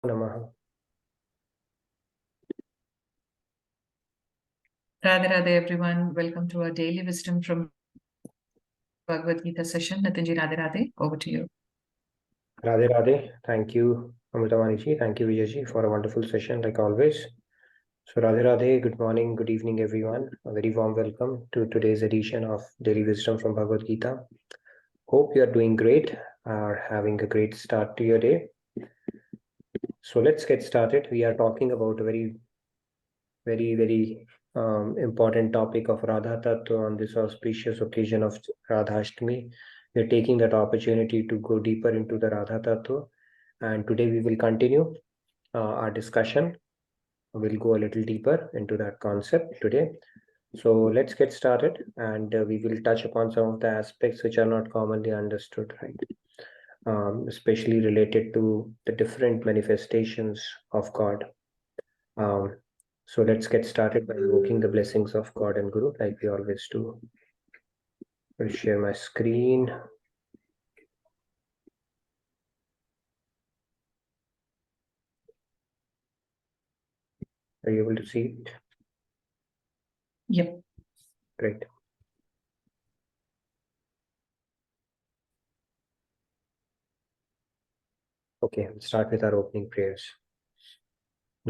Namaha. Radha Radha everyone. Welcome to our daily wisdom from Bhagavad Gita session. Nitinji, Radha Radha, over to you. Radhe Radhe. Thank you, Amritamani-ji. Thank you, Vijay-ji, for a wonderful session like always. So Radhe Radhe, good morning, good evening, everyone. A very warm welcome to today's edition of Daily Wisdom from Bhagavad Gita. Hope you are doing great, are having a great start to your day. So let's get started. We are talking about a very important topic of Radha Tattva on this auspicious occasion of Radhashtami. We are taking that opportunity to go deeper into the Radha Tattva, and today we will continue our discussion. We'll go a little deeper into that concept today. So let's get started, and we will touch upon some of the aspects which are not commonly understood, right? Especially related to the different manifestations of God. So let's get started by invoking the blessings of God and Guru, like we always do. I'll share my screen. Are you able to see it? Yep. Great. Okay, we'll start with our opening prayers.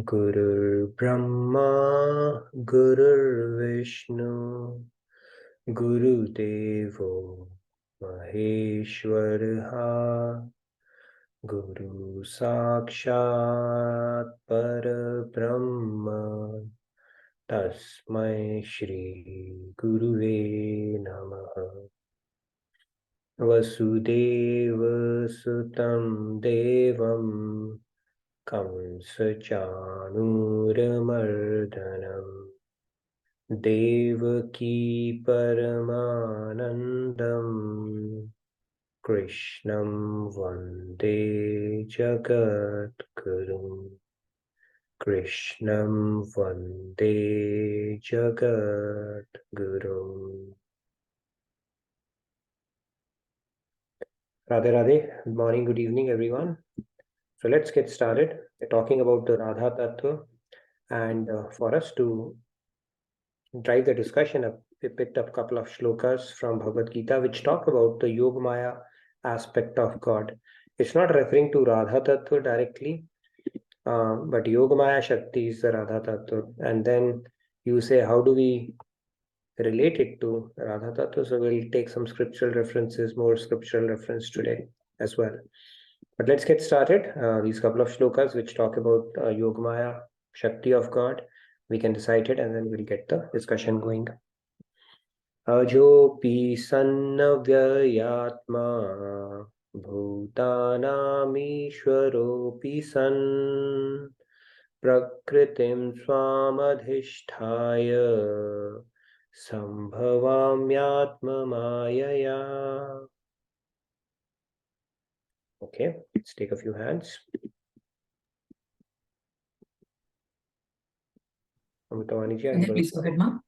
Guru Brahma, Guru Vishnu, Guru Devo Maheshwaraha, Guru Sakshat Parabrahma, Tasmai Shri Guruve Namaha. Vasudeva Sutam Devam Kamsachanuramardanam Devaki Paramanandam Krishnam Vande Jagat Guru. Krishnam Vande Jagat Guru. Radhe Radhe. Good morning, good evening, everyone. So let's get started. We're talking about the Radha Tattva, and for us to drive the discussion up, we picked up a couple of shlokas from Bhagavad Gita which talk about the Yogamaya aspect of God. It's not referring to Radha Tattva directly, but Yogamaya Shakti is the Radha Tattva. And then you say, how do we relate it to Radha Tattva? So we'll take some scriptural references, more scriptural reference today as well. But let's get started. These couple of shlokas which talk about Yogamaya Shakti of God, we can recite it and then we'll get the discussion going. Ajopi sannavyayatma bhutanamishwaropi san prakritim swamadhisthaya sambhavamyatma mayaya. Okay, let's take a few hands. Amritavani-ji, Please go ahead, ma'am.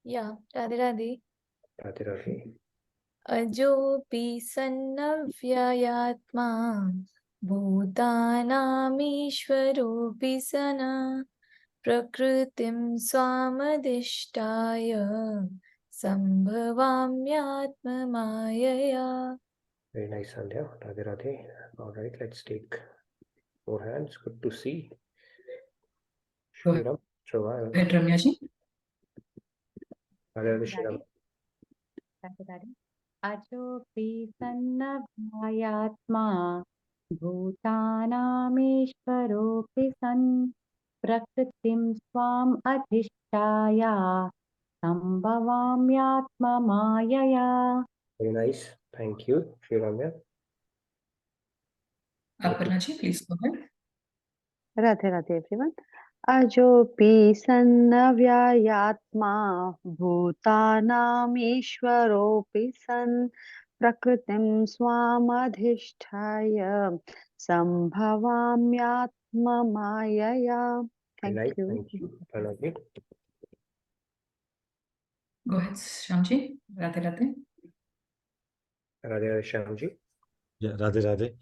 Yeah, Radhe Radhe. Radhe Radhe. Ajopi sannavyayatma bhutanamishwaropi sana prakritim swamadhishtaya sambhavamyatma mayaya. Very nice, Sandhya. Radhe Radhe. All right, let's take more hands. Good to see. Go ahead. Shriram. Go ahead, Ramya-ji. Radhe Radhe, Shriram. Radhe Radhe. Ajopi sannavyayatma bhutanamishwaropi san prakritim swam adhishtaya sambhavamyatma mayaya. Very nice. Thank you, Shriramya. Aparna-ji, please go ahead. Radhe Radhe everyone. Ajopi sannavyayatma bhutanamishwaropi san prakritim swamadhisthaya sambhavamyatma mayaya. Very Thank nice. you. Thank you, Pranav-ji. Go ahead, Shyam-ji. Radhe Radhe. Radhe Radhe, Shyam-ji. Yeah, Radhe Radhe.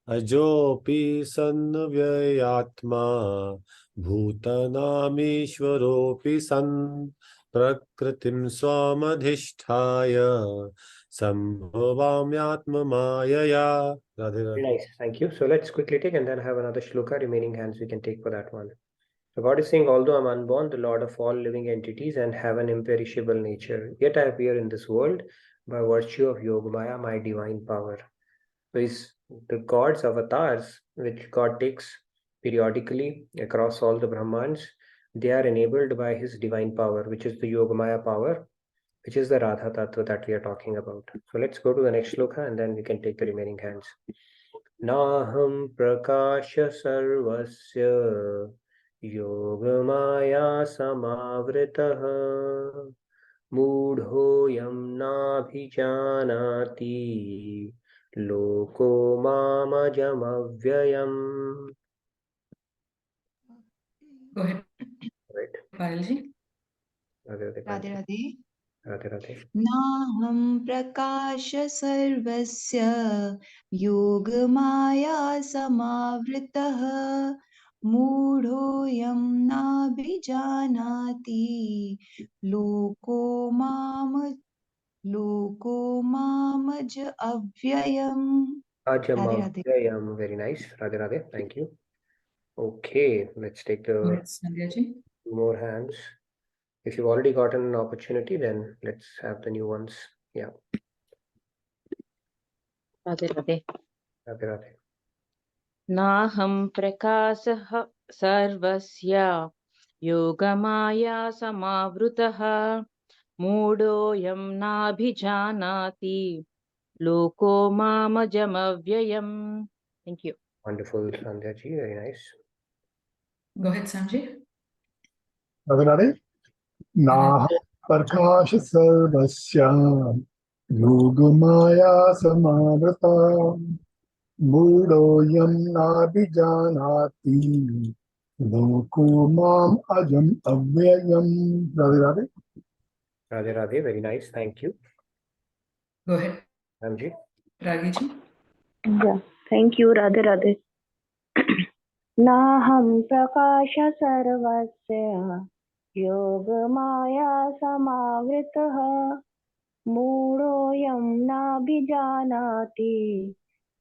Ajopi sanvyayatma bhutanamishvaropi san prakritim swamadhisthaya sambhavamyatma mayaya. Radhe Very Radhe. nice. Thank you. So let's quickly take and then have another shloka. Remaining hands we can take for that one. So God is saying, although I'm unborn, the Lord of all living entities and have an imperishable nature, yet I appear in this world by virtue of Yogamaya, my divine power. So the God's avatars, which God takes periodically across all the Brahmans, they are enabled by his divine power, which is the Yogamaya power, which is the Radha Tattva that we are talking about. So let's go to the next shloka and then we can take the remaining hands. Naham prakasha sarvasya yogamaya samavritah mudhoyam nabhijanati loko mamajam avyayam. Go ahead, Right. Payalji. Radhe Radhe Radhe. Radhe. Naham prakasha sarvasya yogamaya samavritah mudhoyam nabhijanati loko mamaj avyayam. Ajam Radhe Radhe. avyayam. Very nice. Radhe. Thank you. Okay, let's take Go the ahead, Sandhyaji. more hands. If you've already gotten an opportunity, then let's have the new ones. Yeah. Radhe Radhe. Radhe. Naham prakasah sarvasya yogamaya samavrutah moodoyam nabhijanati loko mamajamavyayam. Thank you. Wonderful, Sandhya ji. Very nice. Go ahead, Sanjay. Radhe Radhe. Naham prakasha sarvasya yogamaya samavrata Mudoyam nabhijanati loko mam ajam avyayam. Radhe Radhe. Radhe. Very nice. Thank you. Go ahead, Ramji. Ragiji. Yeah, thank you, Radhe Radhe. Naham prakasha sarvasya yogamaya samavritah moodoyam nabhijanati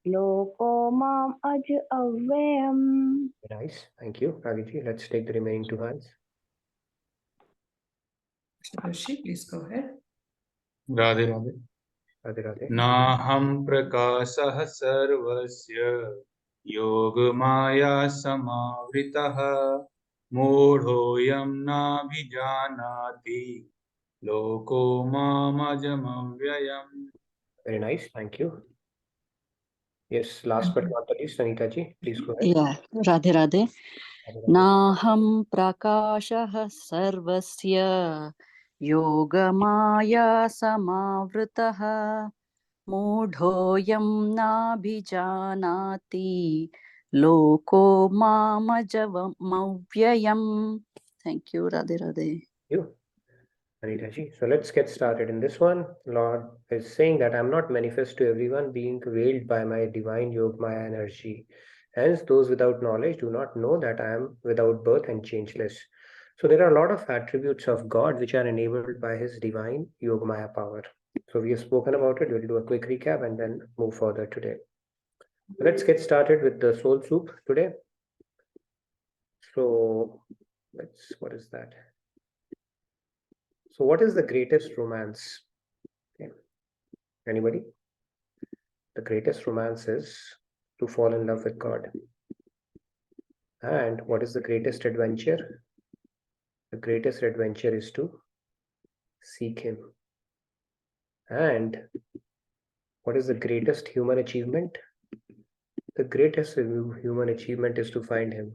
loko mam aj avyayam. Very nice. Thank you, Ragiji. Let's take the remaining two hands. Doshi, please go ahead. Radhe Radhe. Radhe. Naham prakasah sarvasya yogamaya samavritah modhoyam nabhijanati loko mamajamavyayam. Very nice. Thank you. Yes, last but not the least, Anita ji, please go ahead. Yeah, Radhe Radhe. Naham prakashah sarvasya yogamaya samavritah mudhoyam nabhijanati loko mamajamavyayam. Thank you, Radhe Radhe. Thank you, Anita ji. So let's get started. In this one, Lord is saying that I'm not manifest to everyone, being veiled by my divine Yogamaya energy. Hence, those without knowledge do not know that I am without birth and changeless. So there are a lot of attributes of God which are enabled by his divine Yogamaya power. So we have spoken about it. We'll do a quick recap and then move further today. Let's get started with the soul soup today. So what is that? So what is the greatest romance? Okay. Anybody? The greatest romance is to fall in love with God. And what is the greatest adventure? The greatest adventure is to seek him. And what is the greatest human achievement? The greatest human achievement is to find him.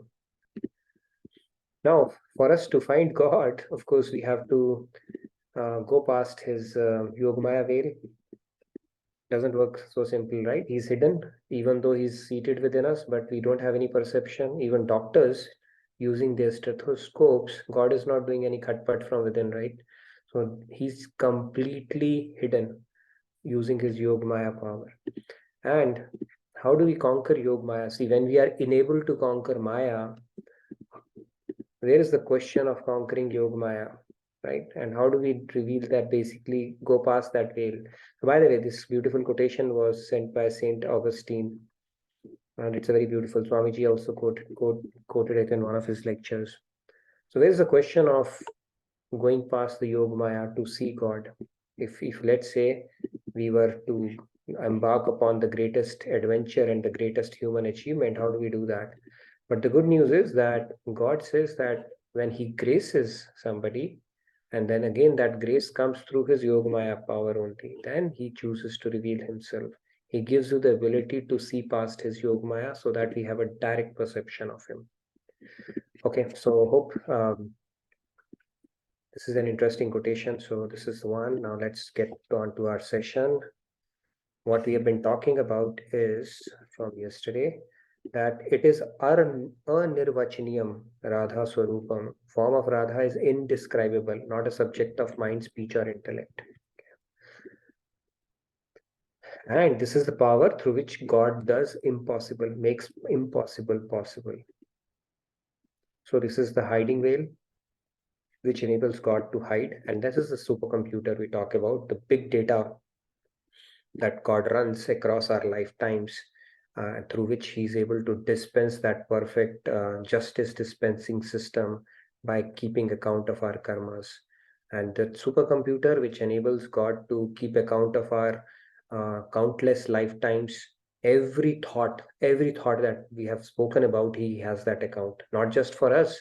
Now, for us to find God, of course, we have to go past his Yogamaya veil. Doesn't work so simple, right? He's hidden, even though he's seated within us, but we don't have any perception. Even doctors using their stethoscopes, God is not doing any cut from within, right? So he's completely hidden using his Yogamaya power. And how do we conquer Yoga Maya? See, when we are enabled to conquer Maya, where is the question of conquering Yoga Maya, right? And how do we reveal that, basically go past that veil? So by the way, this beautiful quotation was sent by Saint Augustine, and it's a very beautiful. Swamiji also quoted it in one of his lectures. So there is a question of going past the Yoga Maya to see God. If let's say we were to embark upon the greatest adventure and the greatest human achievement, how do we do that? But the good news is that God says that when he graces somebody, and then again that grace comes through his Yoga Maya power only, then he chooses to reveal himself. He gives you the ability to see past his Yoga Maya so that we have a direct perception of him. Okay, so hope this is an interesting quotation. So this is the one. Now let's get on to our session. What we have been talking about is from yesterday, that it is anirvachaniyam Radha Swarupam. Form of Radha is indescribable, not a subject of mind, speech, or intellect. And this is the power through which God does impossible, makes impossible possible. So this is the hiding veil, which enables God to hide. And this is the supercomputer we talk about, the big data that God runs across our lifetimes, through which he's able to dispense that perfect justice dispensing system by keeping account of our karmas. And the supercomputer, which enables God to keep account of our countless lifetimes, every thought that we have spoken about, he has that account, not just for us,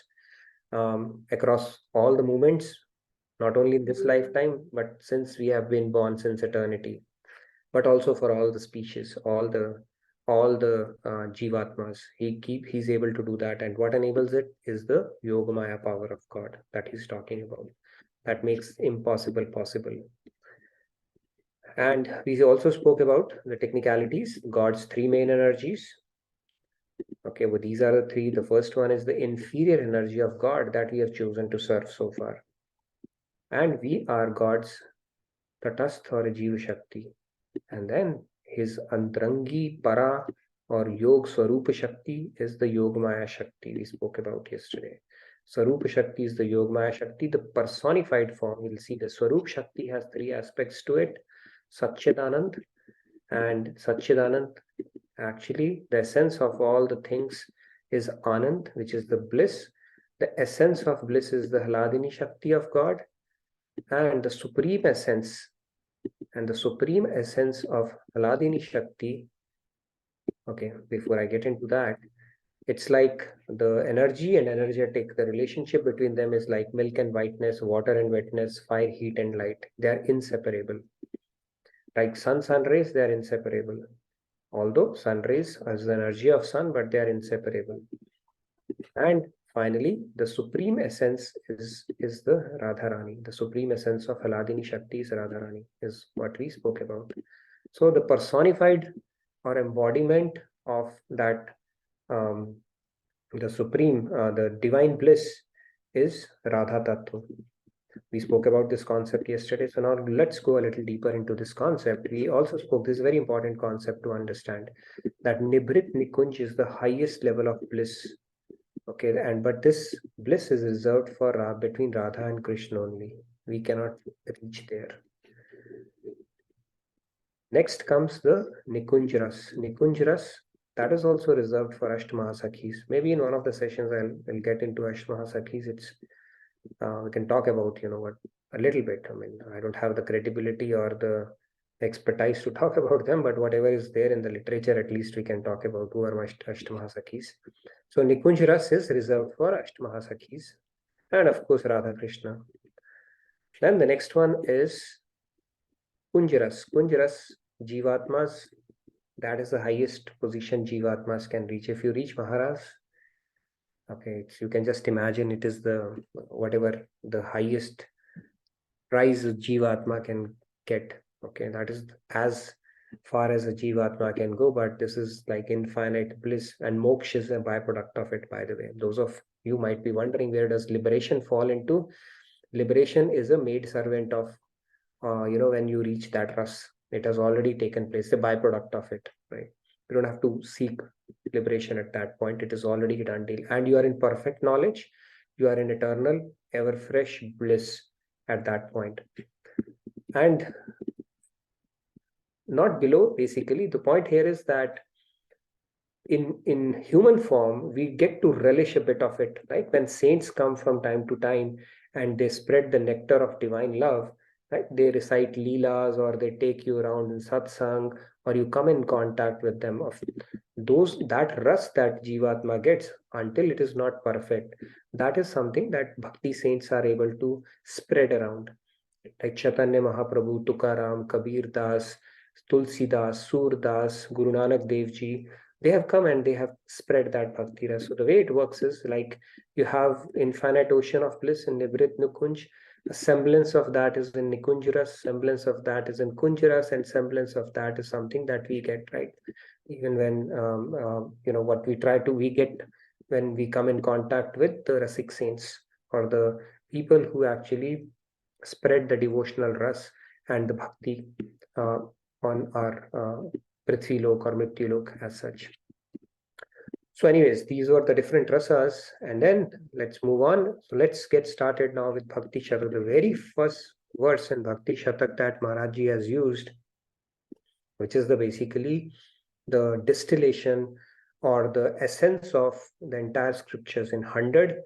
across all the moments, not only in this lifetime, but since we have been born, since eternity, but also for all the species, all the jivatmas. He's able to do that. And what enables it is the Yogamaya power of God that he's talking about, that makes impossible possible. And we also spoke about the technicalities, God's three main energies. Okay, well, these are the three. The first one is the inferior energy of God that we have chosen to serve so far. And we are God's Tatastha or Jiva Shakti. And then his Antrangi Para or Yog Swarupa Shakti is the Yogamaya Shakti we spoke about yesterday. Swarupa Shakti is the Yogamaya Shakti, the personified form. We'll see the Swarup Shakti has three aspects to it. Satchidanand, and Satchidanand, actually the essence of all the things is Anand, which is the bliss. The essence of bliss is the Hladini Shakti of God, and the supreme essence of Hladini Shakti. Okay, before I get into that, it's like the energy and energetic, the relationship between them is like milk and whiteness, water and wetness, fire, heat and light. They are inseparable. Like sun rays, they are inseparable. Although sun rays is the energy of sun, but they are inseparable. And finally, the supreme essence is the Radharani. The supreme essence of Hladini Shakti is Radharani, is what we spoke about. So the personified or embodiment of that, the supreme, the divine bliss is Radha Tattva. We spoke about this concept yesterday. So now let's go a little deeper into this concept. We also spoke, this very important concept to understand, that Nibrit Nikunj is the highest level of bliss. Okay, but this bliss is reserved for between Radha and Krishna only. We cannot reach there. Next comes the Nikunj Ras. Nikunj Ras, that is also reserved for Ashtamahasakhis. Maybe in one of the sessions I'll get into Ashtamahasakhis. It's we can talk about, what, a little bit. I mean, I don't have the credibility or the expertise to talk about them, but whatever is there in the literature, at least we can talk about who are Ashtamahasakhis. So Nikunj Ras is reserved for Ashtamahasakhis, and of course Radha Krishna. Then the next one is Kunjaras. Kunjaras, Jivatmas, that is the highest position Jivatmas can reach. If you reach Maharaj, okay, you can just imagine it is the whatever the highest prize a Jivatma can get. Okay, that is as far as a Jivatma can go, but this is like infinite bliss, and moksha is a byproduct of it, by the way. Those of you might be wondering, where does liberation fall into? Liberation is a maid servant of, when you reach that ras, it has already taken place, the byproduct of it, right? You don't have to seek liberation at that point. It is already a done deal. And you are in perfect knowledge. You are in eternal, ever fresh bliss at that point. And not below, basically. The point here is that in human form, we get to relish a bit of it, right? When saints come from time to time and they spread the nectar of divine love, right? They recite leelas, or they take you around in satsang, or you come in contact with them. Of those, that ras that Jivatma gets, until it is not perfect, that is something that bhakti saints are able to spread around. Like Chaitanya Mahaprabhu, Tukaram, Kabir Das, Tulsi Das, Sur Das, Guru Nanak Dev Ji, they have come and they have spread that bhakti ras. So the way it works is like you have infinite ocean of bliss in Nibrit Nukunj. A semblance of that is in Nikunjaras, semblance of that is in Kunjaras, and semblance of that is something that we get, right? Even when what we get when we come in contact with the Rasik saints, or the people who actually spread the devotional ras and the bhakti on our Prithvi Lok or Mrityu Lok as such. So anyways, these were the different rasas, and then let's move on. So let's get started now with Bhakti Shatak. The very first verse in Bhakti Shatak that Maharaj Ji has used, which is basically the distillation or the essence of the entire scriptures. In 100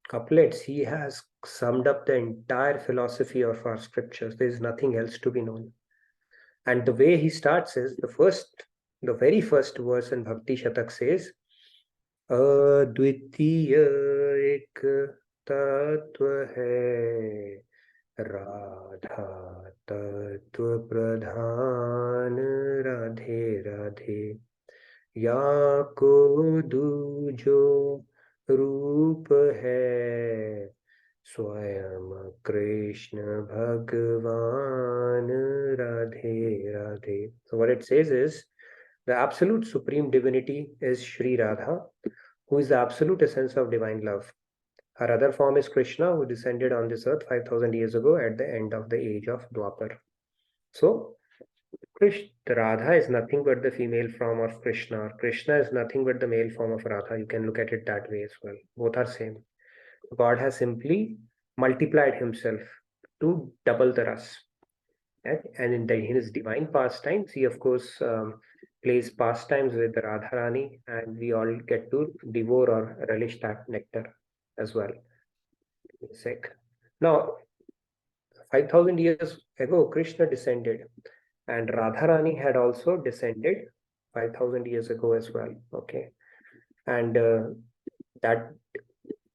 couplets, he has summed up the entire philosophy of our scriptures. There is nothing else to be known. And the way he starts is the very first verse in Bhakti Shatak says, Advitiya ek tattva hai, Radha Tattva Pradhan, Radhe Radhe, Ya ko dujo रूप है स्वयं Krishna Bhagavan, Radhe Radhe. So what it says is, the absolute supreme divinity is Shri Radha, who is the absolute essence of divine love. Her other form is Krishna, who descended on this earth 5,000 years ago at the end of the age of Dwapar. So Radha is nothing but the female form of Krishna. Krishna is nothing but the male form of Radha. You can look at it that way as well. Both are same. God has simply multiplied himself to double the ras. Right? And in his divine pastimes, he of course plays pastimes with Radharani, and we all get to devour or relish that nectar as well. Now, 5,000 years ago, Krishna descended. And Radharani had also descended 5,000 years ago as well. Okay. And that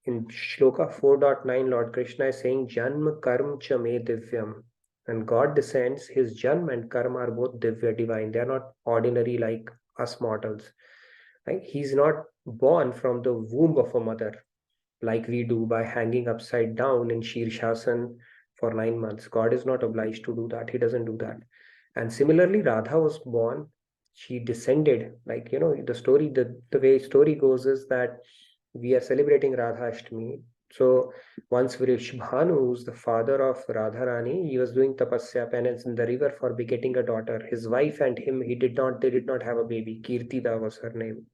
in Shloka 4.9, Lord Krishna is saying, Janma Karma Cha Me Divyam. And God descends, his Janma and Karma are both Divya, divine. They are not ordinary like us mortals. Right? He's not born from the womb of a mother like we do by hanging upside down in Shirshasana for 9 months. God is not obliged to do that. He doesn't do that. And similarly, Radha was born, she descended, like, the story, the way story goes is that we are celebrating Radha Ashtami. So once Vrishabhanu, who's the father of Radharani, he was doing tapasya, penance in the river for begetting a daughter. His wife and him, they did not have a baby. Kirtida was her name.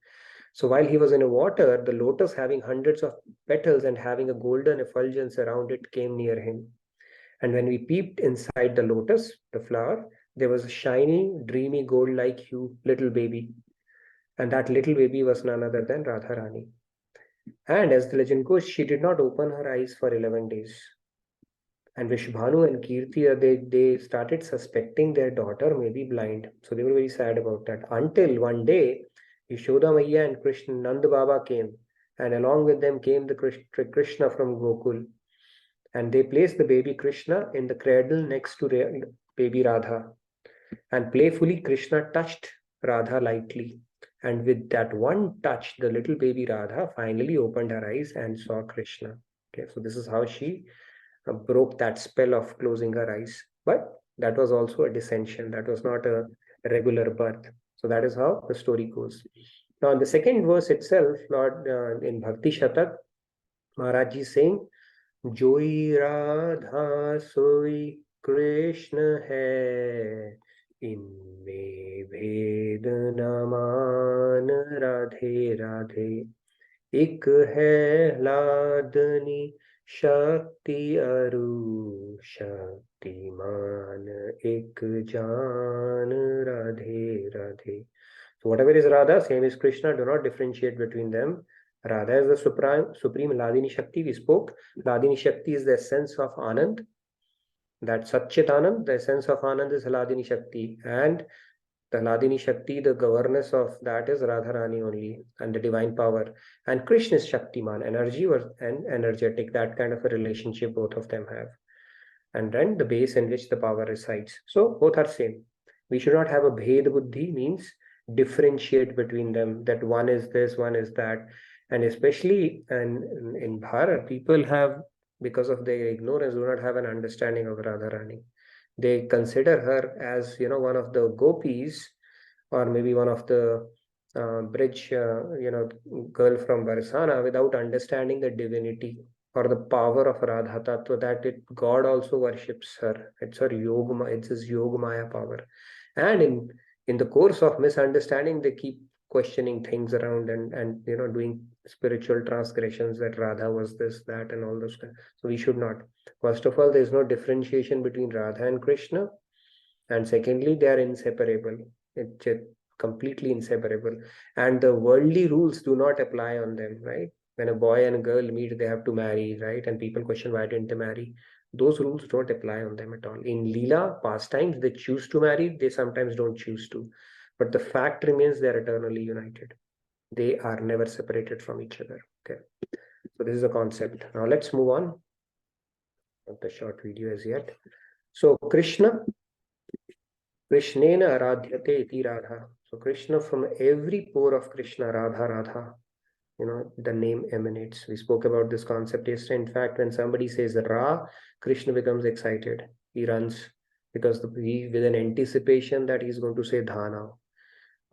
So while he was in the water, the lotus having hundreds of petals and having a golden effulgence around it came near him. And when we peeped inside the lotus, the flower, there was a shiny, dreamy, gold-like hue little baby. And that little baby was none other than Radharani. And as the legend goes, she did not open her eyes for 11 days. And Vrishabhanu and Kirti, they started suspecting their daughter may be blind. So they were very sad about that. Until one day, Yashoda Maiya and Krishna, Nanda Baba came. And along with them came the Krishna from Gokul. And they placed the baby Krishna in the cradle next to baby Radha. And playfully, Krishna touched Radha lightly. And with that one touch, the little baby Radha finally opened her eyes and saw Krishna. Okay, so this is how she broke that spell of closing her eyes. But that was also a descension. That was not a regular birth. So that is how the story goes. Now, in the second verse itself, Lord, in Bhakti Shatak, Maharaj Ji is saying, Joi Radha Soi Krishna hai, इनमें भेद न मान राधे राधे, एक है लादनी शक्ति अरु शक्तिमान एक जान Radhe Radhe. So whatever is Radha, same is Krishna. Do not differentiate between them. Radha is the supreme Ladini Shakti. We spoke. Ladini Shakti is the essence of Anand. That Satchit Anand, the essence of Anand is Ladini Shakti. And the Ladini Shakti, the governess of that is Radharani only, and the divine power. And Krishna is Shaktiman, energy and energetic. That kind of a relationship both of them have. And then the base in which the power resides. So both are same. We should not have a Bhed Buddhi, means differentiate between them, that one is this, one is that. And especially in Bharat, people have, because of their ignorance, do not have an understanding of Radharani. They consider her as, one of the gopis, or maybe one of the bridge, girl from Barsana, without understanding the divinity or the power of Radha Tattva, that God also worships her. It's her yoga, it's his yoga maya power. And in the course of misunderstanding, they keep questioning things around and doing spiritual transgressions, that Radha was this, that, and all those things. So we should not. First of all, there is no differentiation between Radha and Krishna. And secondly, they are inseparable. It's completely inseparable. And the worldly rules do not apply on them, right? When a boy and a girl meet, they have to marry, right? And people question, why didn't they marry? Those rules don't apply on them at all. In Leela, pastimes, they choose to marry, they sometimes don't choose to. But the fact remains they are eternally united. They are never separated from each other. Okay. So this is the concept. Now let's move on. Not the short video as yet. So Krishnena aradhyate iti Radha. So Krishna, from every pore of Krishna, Radha, Radha, the name emanates. We spoke about this concept yesterday. In fact, when somebody says Ra, Krishna becomes excited. He runs because with an anticipation that he's going to say Dha now.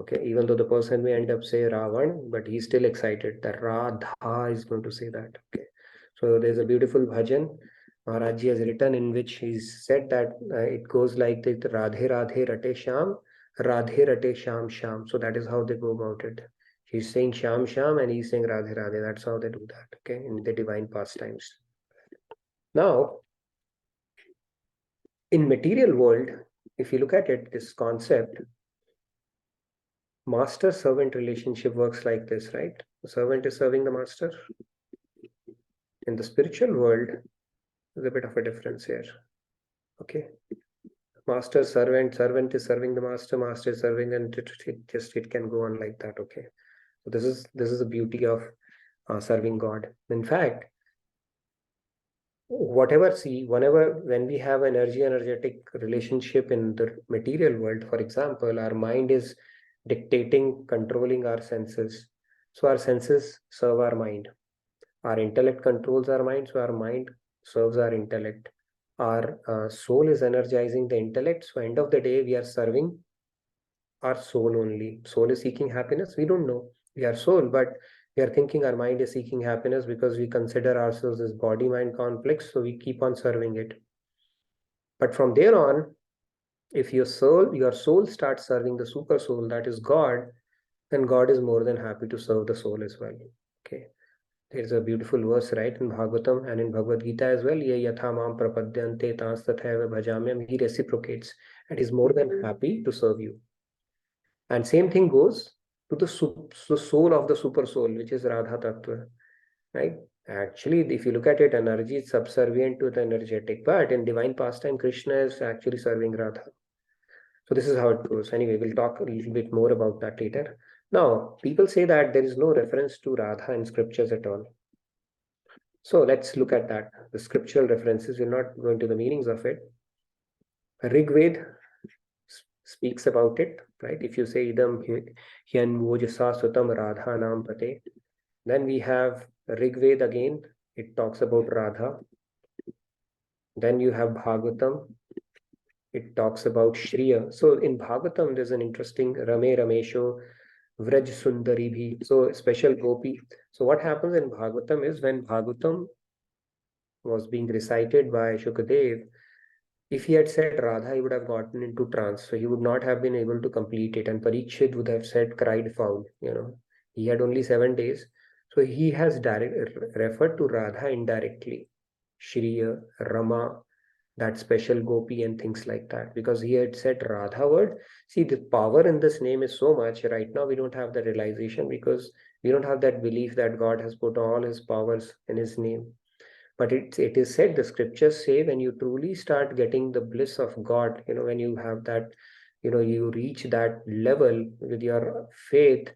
Okay, even though the person may end up say Ravan, but he's still excited that Radha is going to say that. Okay, so there's a beautiful bhajan Maharaj Ji has written, in which he's said that it goes like this: Radhe Radhe Rate Sham, Radhe Rate Sham Sham. So that is how they go about it. He's saying Sham Sham and he's saying Radhe Radhe. That's how they do that, okay, in the divine pastimes. Now, in material world, if you look at it, this concept, master-servant relationship works like this, right? The servant is serving the master. In the spiritual world, there's a bit of a difference here. Okay. Master, servant, servant is serving the master, master is serving, and it can go on like that. Okay. So this is the beauty of serving God. In fact, when we have an energetic relationship in the material world, for example, our mind is dictating, controlling our senses. So our senses serve our mind. Our intellect controls our mind, so our mind serves our intellect. Our soul is energizing the intellect. So end of the day, we are serving our soul only. Soul is seeking happiness. We don't know. We are soul, but we are thinking our mind is seeking happiness because we consider ourselves as body-mind complex. So we keep on serving it. But from there on, if your soul starts serving the super soul, that is God, then God is more than happy to serve the soul as well. Okay. There's a beautiful verse, right, in Bhagavatam and in Bhagavad Gita as well. Ye yatha mam prapadyante tas tathaiva bhajamyam. He reciprocates and is more than happy to serve you. And same thing goes to the soul of the super soul, which is Radha Tattva, right? Actually, if you look at it, energy is subservient to the energetic, but in divine pastime, Krishna is actually serving Radha. So this is how it goes. Anyway, we'll talk a little bit more about that later. Now, people say that there is no reference to Radha in scriptures at all. So let's look at that. The scriptural references, we're not going to the meanings of it. Rig Ved speaks about it, right? If you say idam hyan vojasa sutam Radha nam pate, then we have Rig Ved again. It talks about Radha. Then you have Bhagavatam. It talks about Shriya. So in Bhagavatam, there's an interesting Rame Ramesho Vraj Sundari bhi. So special gopi. So what happens in Bhagavatam is, when Bhagavatam was being recited by Shukadev, If he had said Radha, he would have gotten into trance, so he would not have been able to complete it. And Parikshit would have said, cried foul. He had only 7 days, so he has referred to Radha indirectly, Shriya, Rama, that special gopi and things like that, because he had said Radha word. See, the power in this name is so much. Right now we don't have the realization because we don't have that belief that God has put all his powers in his name. But it is said, the scriptures say, when you truly start getting the bliss of God, when you have that, you reach that level with your faith,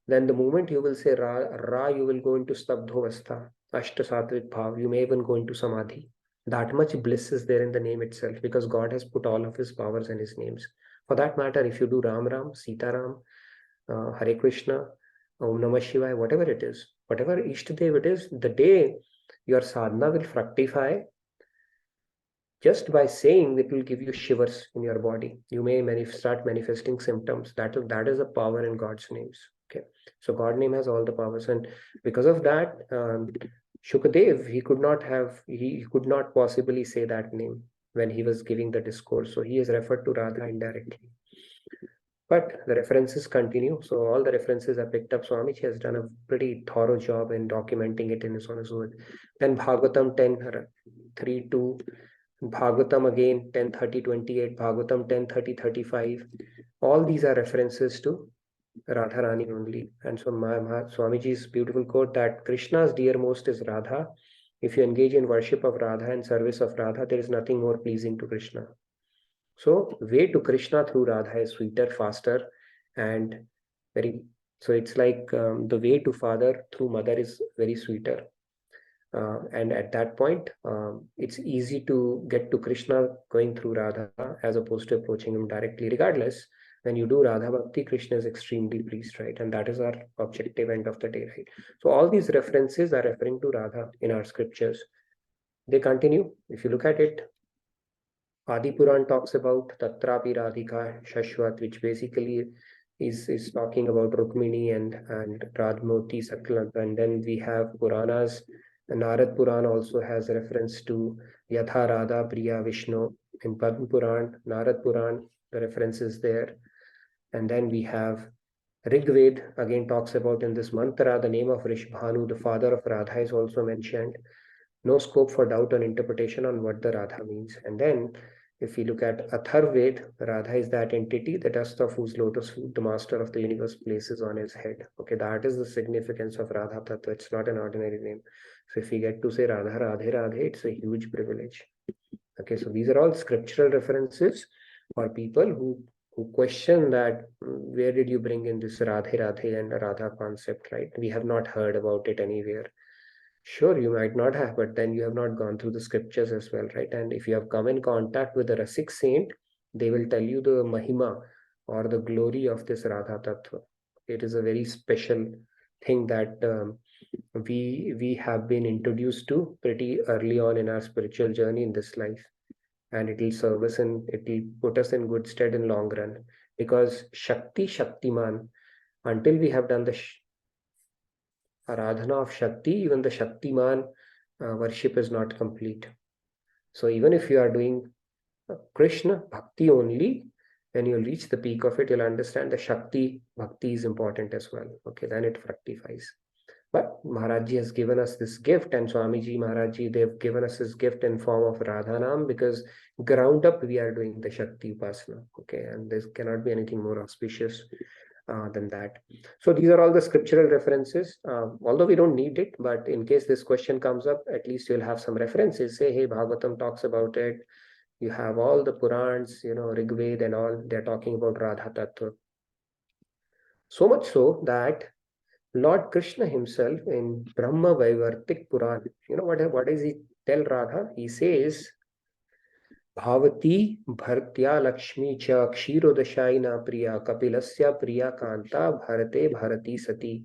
then the moment you will say Ra, you will go into Stabdhovastha, Ashta Satvik Bhav, you may even go into Samadhi. That much bliss is there in the name itself, because God has put all of his powers in his names. For that matter, if you do Ram Ram, Sita Ram, Hare Krishna, Om Namah Shivaya, whatever it is, whatever Ishtadev it is, the day your sadhana will fructify, just by saying it will give you shivers in your body. You may start manifesting symptoms. That is a power in God's names. Okay, so God name has all the powers, and because of that, Shukadev, he could not possibly say that name when he was giving the discourse. So he is referred to Radha indirectly. But the references continue. So all the references are picked up. Swamiji has done a pretty thorough job in documenting it in his own word. Then Bhagavatam 10:3-2, Bhagavatam again 10:30-28, Bhagavatam 10:30-35. All these are references to Radharani only. And so Swamiji's beautiful quote that Krishna's dearmost is Radha. If you engage in worship of Radha and service of Radha, there is nothing more pleasing to Krishna. So way to Krishna through Radha is sweeter, faster, and so it's like the way to father through mother is very sweeter. And at that point, it's easy to get to Krishna going through Radha as opposed to approaching him directly. Regardless, when you do Radha Bhakti, Krishna is extremely pleased, right? And that is our objective end of the day, right? So all these references are referring to Radha in our scriptures. They continue. If you look at it, Adi Puran talks about Tatrapi Radhika Shashwat, which basically is talking about Rukmini and Radmoti Saklant. And then we have Puranas. Narad Puran also has reference to Yatha Radha Priya Vishnu. In Padma Puran, Narad Puran, the reference is there. And then we have Rigved again talks about in this mantra, the name of Rishbhanu, the father of Radha, is also mentioned. No scope for doubt or interpretation on what the Radha means. And then if we look at Atharved, Radha is that entity, the dust of whose lotus foot the master of the universe places on his head. Okay, that is the significance of Radha Tattva. It's not an ordinary name. So if we get to say Radha Radhe Radhe, it's a huge privilege. Okay, so these are all scriptural references for people who question that where did you bring in this Radhe Radhe and Radha concept, right? We have not heard about it anywhere. Sure, you might not have, but then you have not gone through the scriptures as well, right? And if you have come in contact with a Rasik saint, they will tell you the Mahima or the glory of this Radha Tattva. It is a very special thing that we have been introduced to pretty early on in our spiritual journey in this life. And it will serve us and it will put us in good stead in long run. Because Shakti, Shaktiman, until we have done the Aradhana of Shakti, even the Shaktiman worship is not complete. So even if you are doing Krishna Bhakti only, when you reach the peak of it, you'll understand the Shakti Bhakti is important as well. Okay, then it fructifies. But Maharajji has given us this gift, and Swamiji Maharajji, they've given us this gift in form of Radhanam, because ground up we are doing the Shakti Upasana. Okay, and there cannot be anything more auspicious than that. So these are all the scriptural references, although we don't need it, but in case this question comes up, at least you'll have some references. Say, hey, Bhagavatam talks about it. You have all the Purans, Rigved and all, they're talking about Radha Tattva. So much so that Lord Krishna himself in Brahma Vaivartik Puran, what does he tell Radha? He says, Bhavati Bhartya Lakshmi cha Kshirodashayina Priya Kapilasya Priya Kanta Bharate Bharati Sati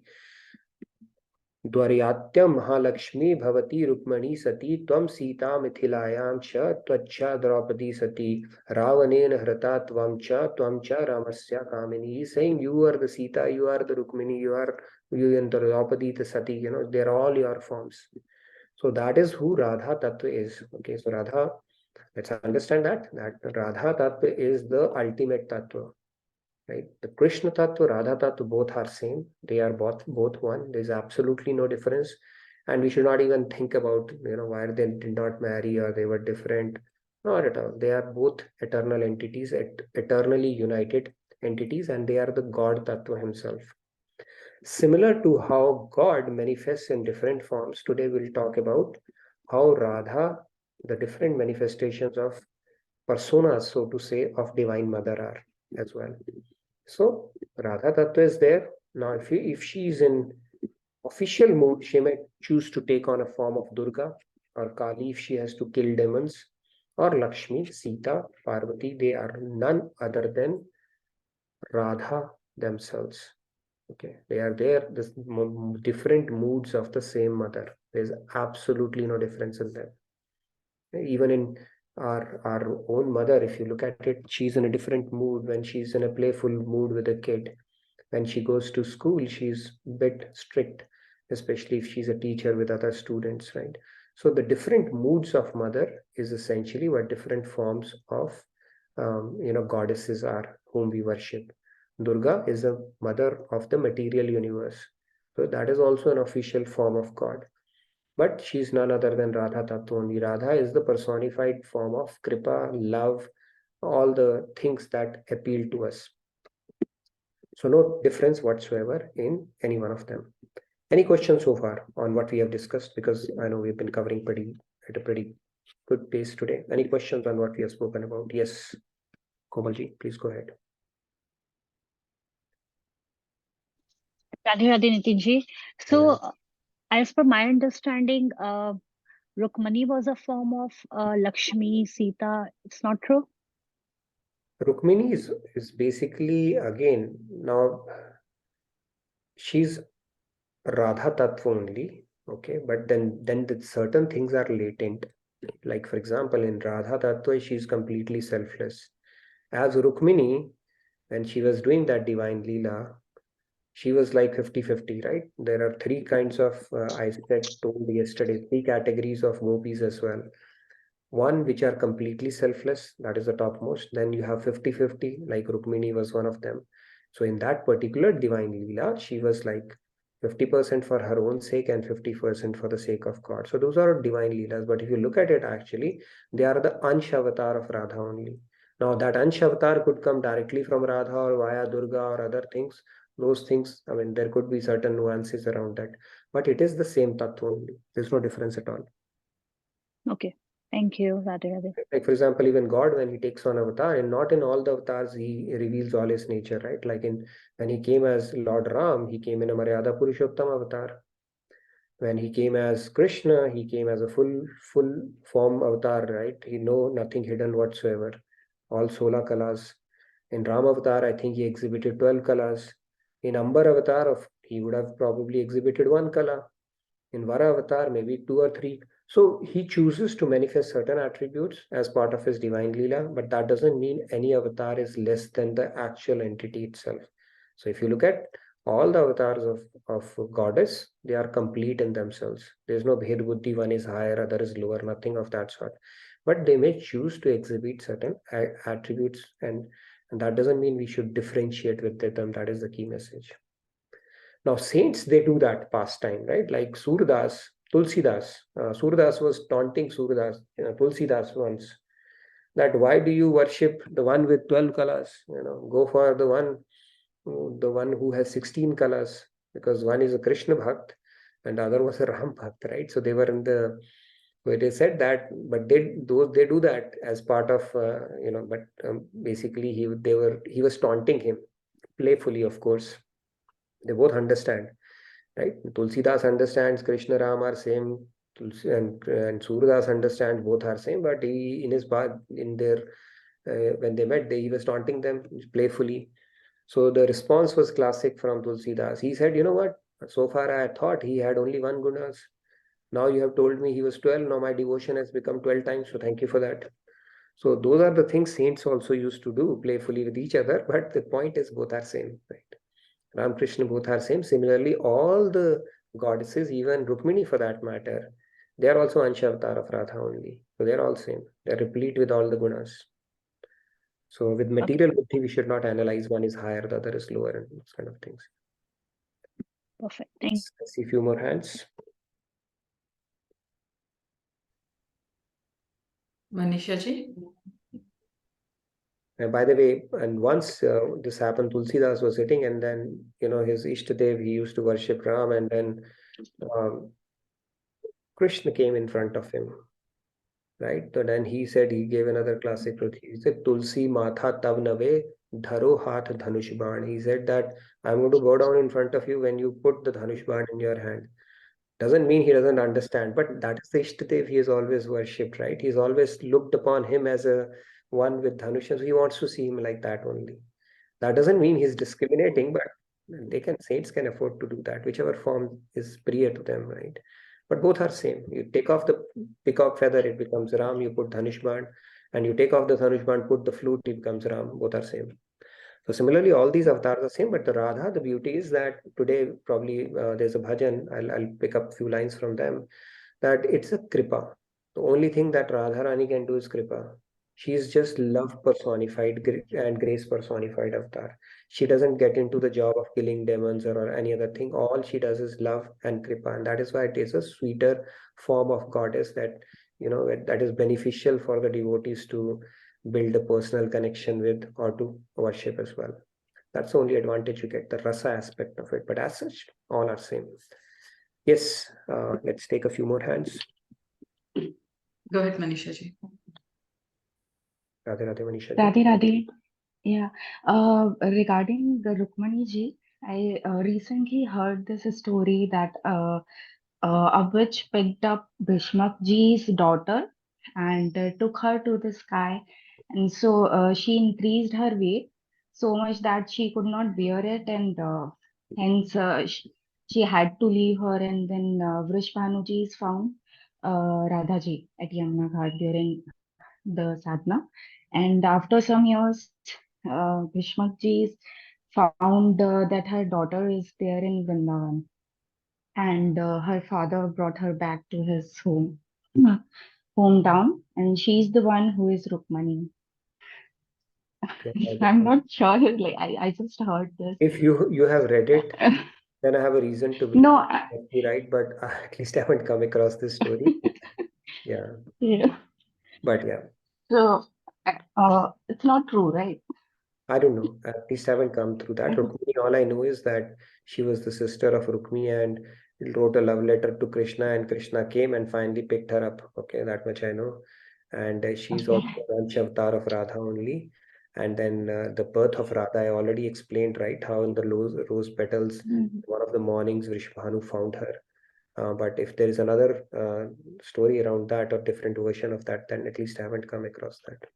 Dwaryatyam Mahalakshmi Bhavati Rukmani Sati Tvam Sita Mithilayam cha Tvacha Draupadi Sati Ravanena Hrata Tvam cha Ramasya Kamini. He's saying you are the Sita, you are the Rukmini, you and the Draupadi, the Sati, they're all your forms. So that is who Radha Tattva is. Okay, so Radha Let's understand that Radha Tattva is the ultimate Tattva, right? The Krishna Tattva, Radha Tattva, both are same. They are both one. There's absolutely no difference. And we should not even think about, why they did not marry or they were different. Not at all. They are both eternal entities, eternally united entities, and they are the God Tattva himself. Similar to how God manifests in different forms, today we'll talk about how Radha, the different manifestations of personas, so to say, of Divine Mother are as well. So Radha Tattva is there. Now, if she is in official mood, she may choose to take on a form of Durga or Kali if she has to kill demons, or Lakshmi, Sita, Parvati. They are none other than Radha themselves. Okay, they are there, the different moods of the same mother. There's absolutely no difference in them. Even in our own mother, if you look at it, she's in a different mood when she's in a playful mood with a kid. When she goes to school, she's a bit strict, especially if she's a teacher with other students, right? So the different moods of mother is essentially what different forms of goddesses are whom we worship. Durga is the mother of the material universe. So that is also an official form of God. But she's none other than Radha Tattva only. Radha is the personified form of Kripa, love, all the things that appeal to us. So no difference whatsoever in any one of them. Any questions so far on what we have discussed? Because I know we've been covering at a pretty good pace today. Any questions on what we have spoken about? Yes, Komalji, please go ahead. Radhe Radhe Nitinji. So, as per my understanding, Rukmani was a form of Lakshmi, Sita. It's not true? Rukmini is basically, again, now she's Radha Tattva only, okay, but then the certain things are latent. Like, for example, in Radha Tattva, she's completely selfless. As Rukmini, when she was doing that divine Leela, she was like 50-50, right? There are three kinds of, I told yesterday, three categories of gopis as well. One which are completely selfless, that is the topmost. Then you have 50-50, like Rukmini was one of them. So in that particular divine Leela, she was like 50% for her own sake and 50% for the sake of God. So those are divine Leelas. But if you look at it, actually, they are the Ansh avatar of Radha only. Now that Ansh avatar could come directly from Radha or via Durga or other things. Those things, I mean, there could be certain nuances around that. But it is the same tattva only. There's no difference at all. Okay. Thank you, Radhe Radhe. Like, for example, even God, when he takes on avatar, and not in all the avatars, he reveals all his nature, right? Like when he came as Lord Ram, he came in a Maryada Purushottam avatar. When he came as Krishna, he came as a full form avatar, right? He nothing hidden whatsoever. All 16 kalas. In Ram avatar, I think he exhibited 12 kalas. In Ambar avatar, he would have probably exhibited 1 kala. In Vara avatar, maybe 2 or 3. So he chooses to manifest certain attributes as part of his divine Leela, but that doesn't mean any avatar is less than the actual entity itself. So if you look at all the avatars of goddess, they are complete in themselves. There's no Bhed Buddhi, one is higher, other is lower, nothing of that sort. But they may choose to exhibit certain attributes, and that doesn't mean we should differentiate with them. That is the key message. Now, saints, they do that pastime, right? Like Surdas, Tulsidas. Surdas was taunting Tulsidas once, that why do you worship the one with 12 colors? Go for the one who has 16 colors, because one is a Krishna Bhakt and the other was a Ram Bhakt, right? So they were where they said that, but they do that as part of, basically he was taunting him playfully, of course. They both understand, right? Tulsidas understands Krishna Ram are same, and Surdas understands both are same, but he when they met, he was taunting them playfully. So the response was classic from Tulsidas. He said, you know what? So far I thought he had only 1 gunas. Now you have told me he was 12. Now my devotion has become 12 times. So thank you for that. So those are the things saints also used to do playfully with each other. But the point is both are same, right? Ram, Krishna, both are same. Similarly, all the goddesses, even Rukmini for that matter, They are also Ansha avatar of Radha only. So they're all same. They're replete with all the gunas. So with material buddhi, we should not analyze one is higher, the other is lower, and those kind of things. Perfect. Thank you. I see a few more hands. Manisha ji. By the way, and once this happened, Tulsidas was sitting, and then his Ishtadev, he used to worship Ram, and then Krishna came in front of him, right? So then he said, he gave another classic truth. He said, Tulsi Matha Tav Nave Dharo Hath Dhanush Ban. He said that I'm going to go down in front of you when you put the Dhanush Ban in your hand. Doesn't mean he doesn't understand, but that is the Ishtadev he has always worshipped, right? He's always looked upon him as a one with Dhanush, so he wants to see him like that only. That doesn't mean he's discriminating, but saints can afford to do that, whichever form is priya to them, right? But both are same. You take off the peacock feather, it becomes Ram. You put Dhanush Band, and you take off the Dhanush Band, put the flute, it becomes Ram. Both are same. So similarly, all these avatars are same, but the Radha, the beauty is that today probably there's a bhajan. I'll pick up a few lines from them. That it's a kripa. The only thing that Radharani can do is kripa. She is just love personified and grace personified avatar. She doesn't get into the job of killing demons or any other thing. All she does is love and kripa, and that is why it is a sweeter form of goddess that that is beneficial for the devotees to build a personal connection with or to worship as well. That's the only advantage you get, the rasa aspect of it. But as such, all are same. Yes, let's take a few more hands. Go ahead, Manisha ji. Radhe Radhe, Manisha ji. Radhe Radhe. Yeah. Regarding the Rukmani ji, I recently heard this story that a witch picked up Bhishmak ji's daughter and took her to the sky. And so she increased her weight so much that she could not bear it, and hence she had to leave her. And then Vrishbhanu ji is found Radha ji at Yamuna Ghat during the sadhana. And after some years, Bhishmak ji found that her daughter is there in Vrindavan, and her father brought her back to his hometown, and she's the one who is Rukmani. I'm not sure. Like I just heard this. If you have read it, then I have a reason to believe No, you're right, but at least I haven't come across this story. Yeah. Yeah. But yeah. So it's not true, right? I don't know. At least I haven't come through that. Rukmini, all I know is that she was the sister of Rukmini and wrote a love letter to Krishna, and Krishna came and finally picked her up. Okay, that much I know. And she's also an avatar of Radha only. And then the birth of Radha, I already explained, right? How in the rose petals, one of the mornings, Vrishbhanu found her. But if there is another story around that or different version of that, then at least I haven't come across that.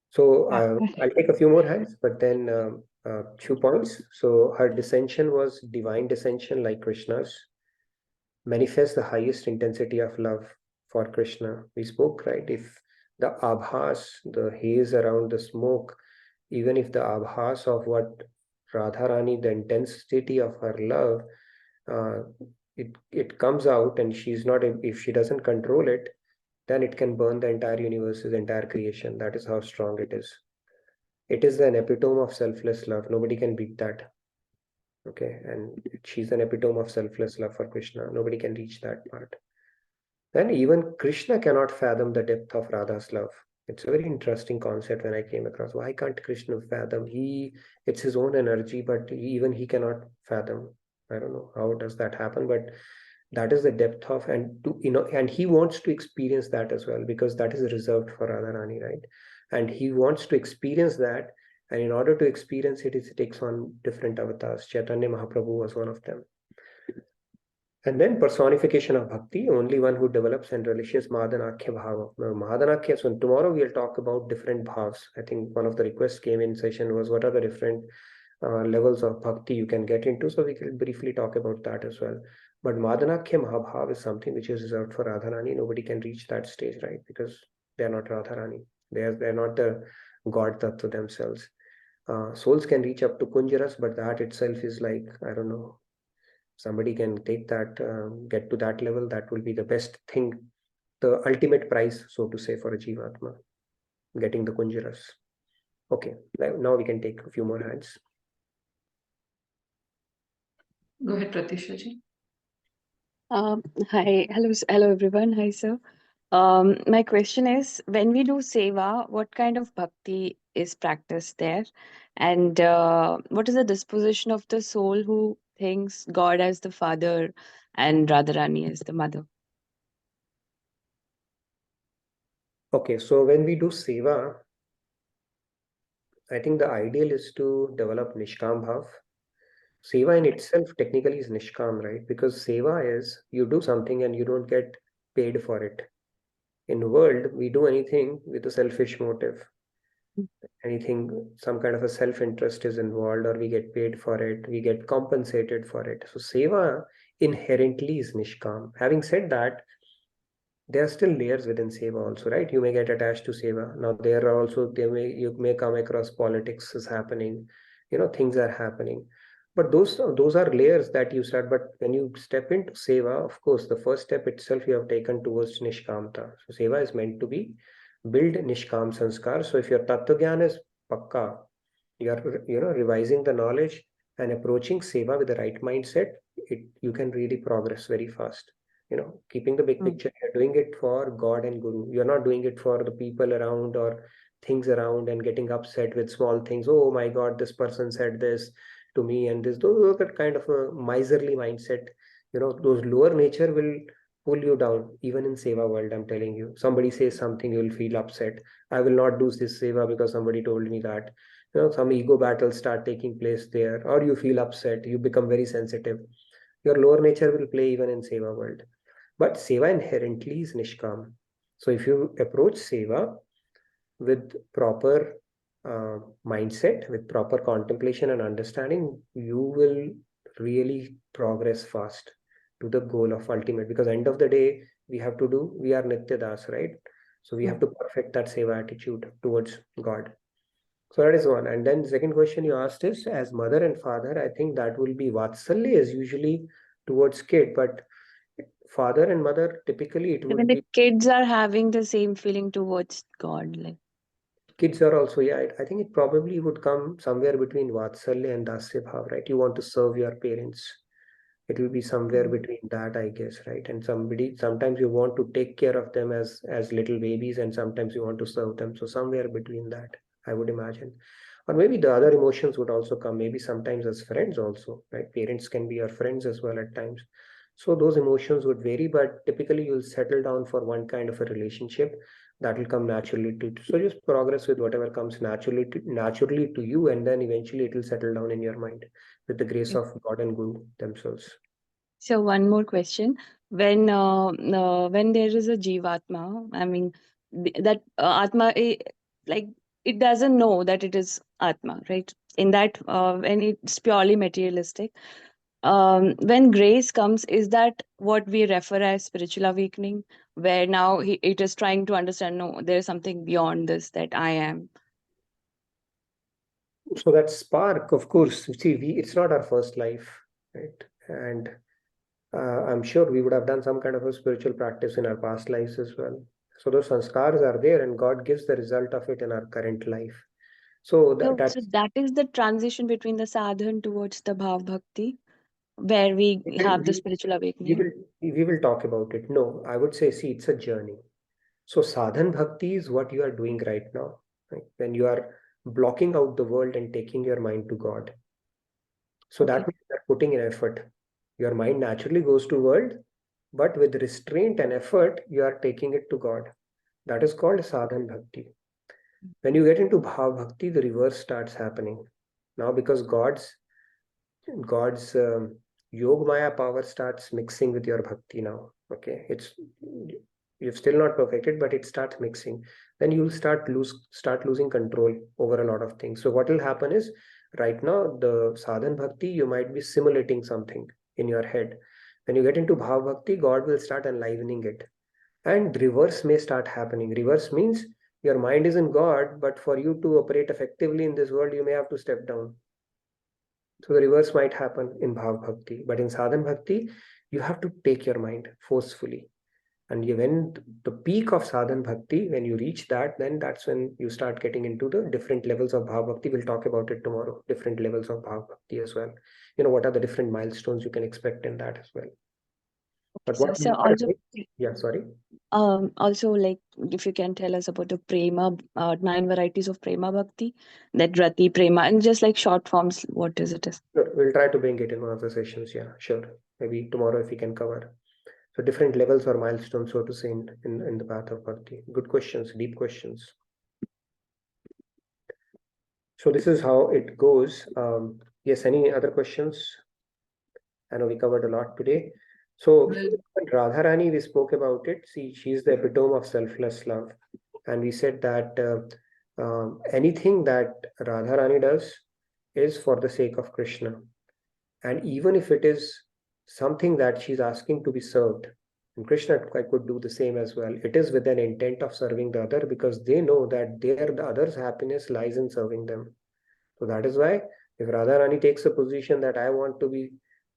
So I'll take a few more hands, but then few points. So her dissension was divine dissension like Krishna's. Manifests the highest intensity of love for Krishna. We spoke, right? If the abhas, the haze around the smoke, even if the abhas of what Radharani, the intensity of her love, it comes out, and she's not, if she doesn't control it, then it can burn the entire universe's entire creation. That is how strong it is. It is an epitome of selfless love. Nobody can beat that. Okay, and she's an epitome of selfless love for Krishna. Nobody can reach that part. Then even Krishna cannot fathom the depth of Radha's love. It's a very interesting concept when I came across. Why can't Krishna fathom? It's his own energy, but even he cannot fathom. I don't know how does that happen, but that is the depth of, and he wants to experience that as well, because that is reserved for Radharani, right? And he wants to experience that, and in order to experience it, it takes on different avatars. Chaitanya Mahaprabhu was one of them. And then personification of bhakti, only one who develops and relishes Mahadanakhya Bhava. Mahadanakhya, so tomorrow we'll talk about different bhavs. I think one of the requests came in session was, what are the different levels of bhakti you can get into? So we can briefly talk about that as well. But Mahadanakhya Mahabhav is something which is reserved for Radharani. Nobody can reach that stage, right? Because they're not Radharani. They're not the God Tattva themselves. Souls can reach up to Kunjaras, but that itself is like, I don't know, somebody can take that, get to that level, that will be the best thing, the ultimate prize, so to say, for a Jivatma, getting the Kunjaras. Okay, now we can take a few more hands. Go ahead, Pratisha ji. Hi, hello everyone. Hi, sir. My question is, when we do seva, what kind of bhakti is practiced there? And what is the disposition of the soul who thinks God as the father and Radharani as the mother? Okay, so when we do seva, I think the ideal is to develop Nishkam Bhav. Seva in itself technically is Nishkam, right? Because seva is you do something and you don't get paid for it. In the world, we do anything with a selfish motive. Anything, some kind of a self-interest is involved, or we get paid for it, we get compensated for it. So seva inherently is Nishkam. Having said that, there are still layers within seva also, right? You may get attached to seva. Now there are also, you may come across politics is happening, things are happening. But those are layers that you start. But when you step into seva, of course, the first step itself you have taken towards Nishkamta. So seva is meant to be build Nishkam Sanskar. So if your Tattva Gyan is pakka, you are revising the knowledge and approaching seva with the right mindset, you can really progress very fast. Keeping the big picture, you're doing it for God and Guru. You're not doing it for the people around or things around and getting upset with small things. Oh my God, this person said this to me and this. Those are that kind of a miserly mindset. Those lower nature will pull you down. Even in seva world, I'm telling you, somebody says something, you'll feel upset. I will not do this seva because somebody told me that. Some ego battles start taking place there, or you feel upset, you become very sensitive. Your lower nature will play even in seva world. But seva inherently is Nishkam. So if you approach seva with proper mindset, with proper contemplation and understanding, you will really progress fast to the goal of ultimate. Because end of the day, we are Nitya Das, right? So we have to perfect that seva attitude towards God. So that is one. And then the second question you asked is, as mother and father, I think that will be Vatsalya is usually towards kid, but father and mother, typically it When would the be, kids are having the same feeling towards God, like kids are also, yeah, I think it probably would come somewhere between Vatsalya and Dasya Bhav, right? You want to serve your parents. It will be somewhere between that, I guess, right? And sometimes you want to take care of them as little babies, and sometimes you want to serve them. So somewhere between that, I would imagine. Or maybe the other emotions would also come, maybe sometimes as friends also, right? Parents can be your friends as well at times. So those emotions would vary, but typically you'll settle down for one kind of a relationship that will come naturally to. So just progress with whatever comes naturally to you, and then eventually it will settle down in your mind with the grace of God and Guru themselves. So one more question. When there is a Jivatma, I mean that Atma, like it doesn't know that it is Atma, right? In that, when it's purely materialistic, when grace comes, is that what we refer as spiritual awakening, where now it is trying to understand, no, there is something beyond this that I am. So that spark, of course, see, it's not our first life, right? And I'm sure we would have done some kind of a spiritual practice in our past lives as well. So those sanskars are there, and God gives the result of it in our current life. So So that is the transition between the sadhan towards the bhav bhakti, where we have the spiritual awakening. we will talk about it. No, I would say, see, it's a journey. So sadhan bhakti is what you are doing right now, right? When you are blocking out the world and taking your mind to God. So that means you're putting in effort. Your mind naturally goes to world, but with restraint and effort, you are taking it to God. That is called sadhan bhakti. When you get into bhav bhakti, the reverse starts happening. Now, because God's yog maya power starts mixing with your bhakti now. Okay, you've still not perfected, but it starts mixing. Then you'll start losing control over a lot of things. So what will happen is, right now, the sadhan bhakti, you might be simulating something in your head. When you get into bhav bhakti, God will start enlivening it. And reverse may start happening. Reverse means your mind is in God, but for you to operate effectively in this world, you may have to step down. So the reverse might happen in Bhav Bhakti, but in Sadhan Bhakti, you have to take your mind forcefully. And when the peak of Sadhan Bhakti, when you reach that, then that's when you start getting into the different levels of Bhav Bhakti. We'll talk about it tomorrow, different levels of Bhav Bhakti as well. What are the different milestones you can expect in that as well. But what So also, yeah, sorry. Also, like, if you can tell us about the prema, 9 varieties of prema bhakti, that rati, prema, and just like short forms, what is it? Sure. We'll try to bring it in one of the sessions. Yeah, sure. Maybe tomorrow if we can cover. So different levels or milestones, so to say, in the path of bhakti. Good questions, deep questions. So this is how it goes. Yes, any other questions? I know we covered a lot today. So Radharani, we spoke about it. See, she's the epitome of selfless love. And we said that anything that Radharani does is for the sake of Krishna. And even if it is something that she's asking to be served, and Krishna could do the same as well, it is with an intent of serving the other, because they know that the other's happiness lies in serving them. So that is why if Radharani takes a position that I want to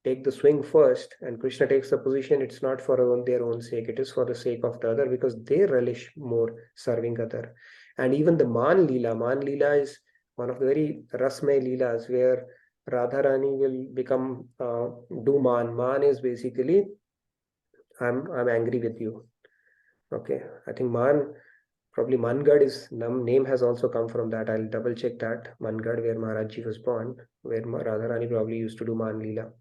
take the swing first, and Krishna takes the position, it's not for their own sake, it is for the sake of the other, because they relish more serving other. And even the Man Leela is one of the very Rasmay Leelas where Radharani will become do Man. Man is basically I'm angry with you. Okay, I think Man, probably Mangad is name has also come from that. I'll double check that. Mangad, where Maharajji was born, where Radharani probably used to do Man Leela.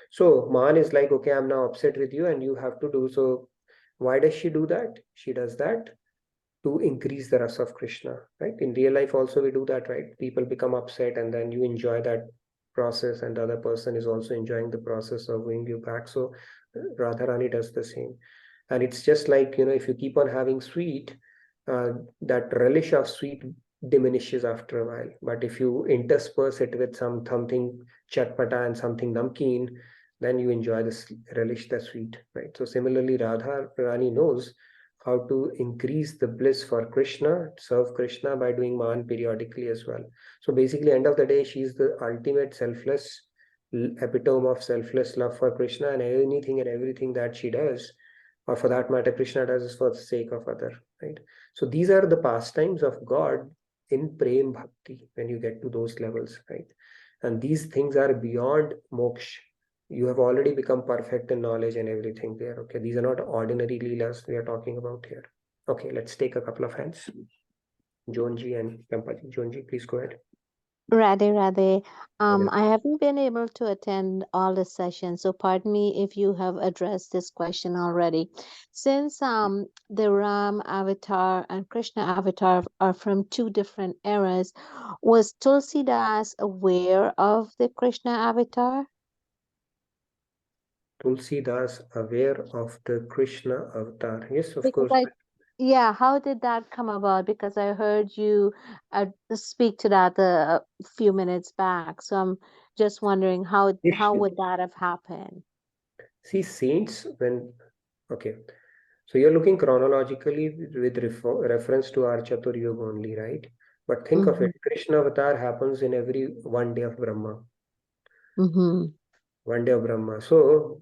So Man is like, okay, I'm now upset with you and you have to do so. Why does she do that? She does that to increase the rasa of Krishna, right? In real life also we do that, right? People become upset and then you enjoy that process and the other person is also enjoying the process of winning you back. So Radharani does the same. And it's just like, if you keep on having sweet, that relish of sweet diminishes after a while. But if you intersperse it with something chatpata and something namkeen, then you enjoy this relish the sweet, right? So similarly, Radharani knows how to increase the bliss for Krishna, serve Krishna by doing Man periodically as well. So basically, end of the day, she's the ultimate selfless epitome of selfless love for Krishna, and anything and everything that she does, or for that matter, Krishna does, is for the sake of other, right? So these are the pastimes of God in Prem Bhakti when you get to those levels, right? And these things are beyond moksha. You have already become perfect in knowledge and everything there. Okay, these are not ordinary leelas we are talking about here. Okay, let's take a couple of hands. Jonji and Kampaji. Jonji, please go ahead. Radhe, Radhe. I haven't been able to attend all the sessions, so pardon me if you have addressed this question already. Since the Ram avatar and Krishna avatar are from two different eras, was Tulsidas aware of the Krishna avatar? Tulsidas aware of the Krishna avatar? Yes, of Because course. yeah, how did that come about? Because I heard you speak to that a few minutes back. So I'm just wondering how would that have happened? See, saints, okay, so you're looking chronologically with reference to our Chatur Yuga only, right? But think of it, Krishna avatar happens in every one day of Brahma. One day of Brahma. So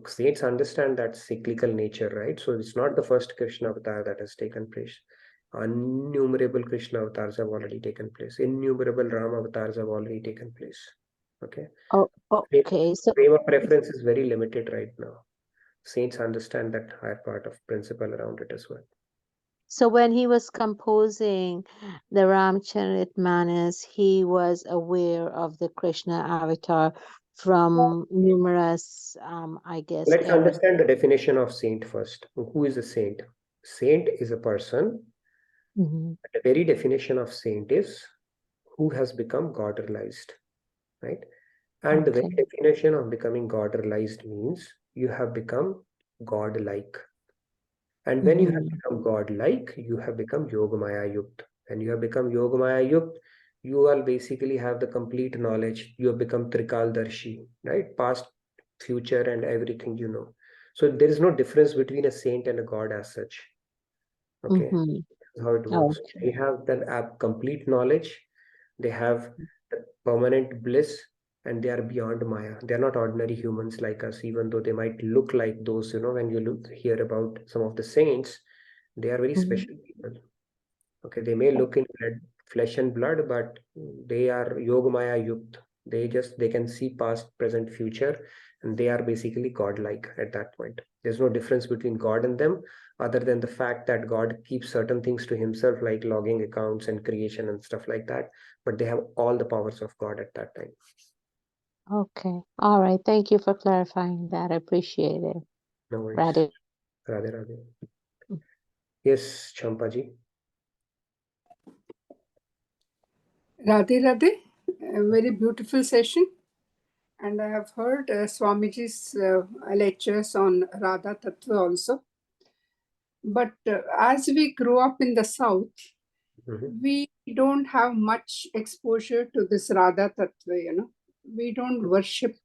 saints understand that cyclical nature, right? So it's not the first Krishna avatar that has taken place. Innumerable Krishna avatars have already taken place. Innumerable Rama avatars have already taken place. Okay. Oh, okay. So frame of reference is very limited right now. Saints understand that higher part of principle around it as well. So when he was composing the Ramcharitmanas, he was aware of the Krishna avatar from numerous, I guess, Let's eras. understand the definition of saint first. Who is a saint? Saint is a person. The very definition of saint is who has become God realized, right? And the very definition of becoming God realized means you have become God-like. And when you have become God-like, you have become Yogamaya Yukt. When you have become Yogamaya Yukt, you will basically have the complete knowledge. You have become Trikaldarshi, right? Past, future, and everything you know. So there is no difference between a saint and a God as such. Okay, this is how it works. They have that complete knowledge. They have permanent bliss, and they are beyond Maya. They are not ordinary humans like us, even though they might look like those, when you hear about some of the saints, they are very special people. Okay, they may look in flesh and blood, but they are Yogamaya Yukt. They can see past, present, future, and they are basically godlike at that point. There's no difference between God and them, other than the fact that God keeps certain things to himself, like logging accounts and creation and stuff like that. But they have all the powers of God at that time. Okay. All right. Thank you for clarifying that. I appreciate it. No worries. Radhe. Radhe Radhe. Yes, Champaji. Radhe Radhe, a very beautiful session. And I have heard Swamiji's lectures on Radha Tattva also. But as we grew up in the South, we don't have much exposure to this Radha Tattva, We don't worship.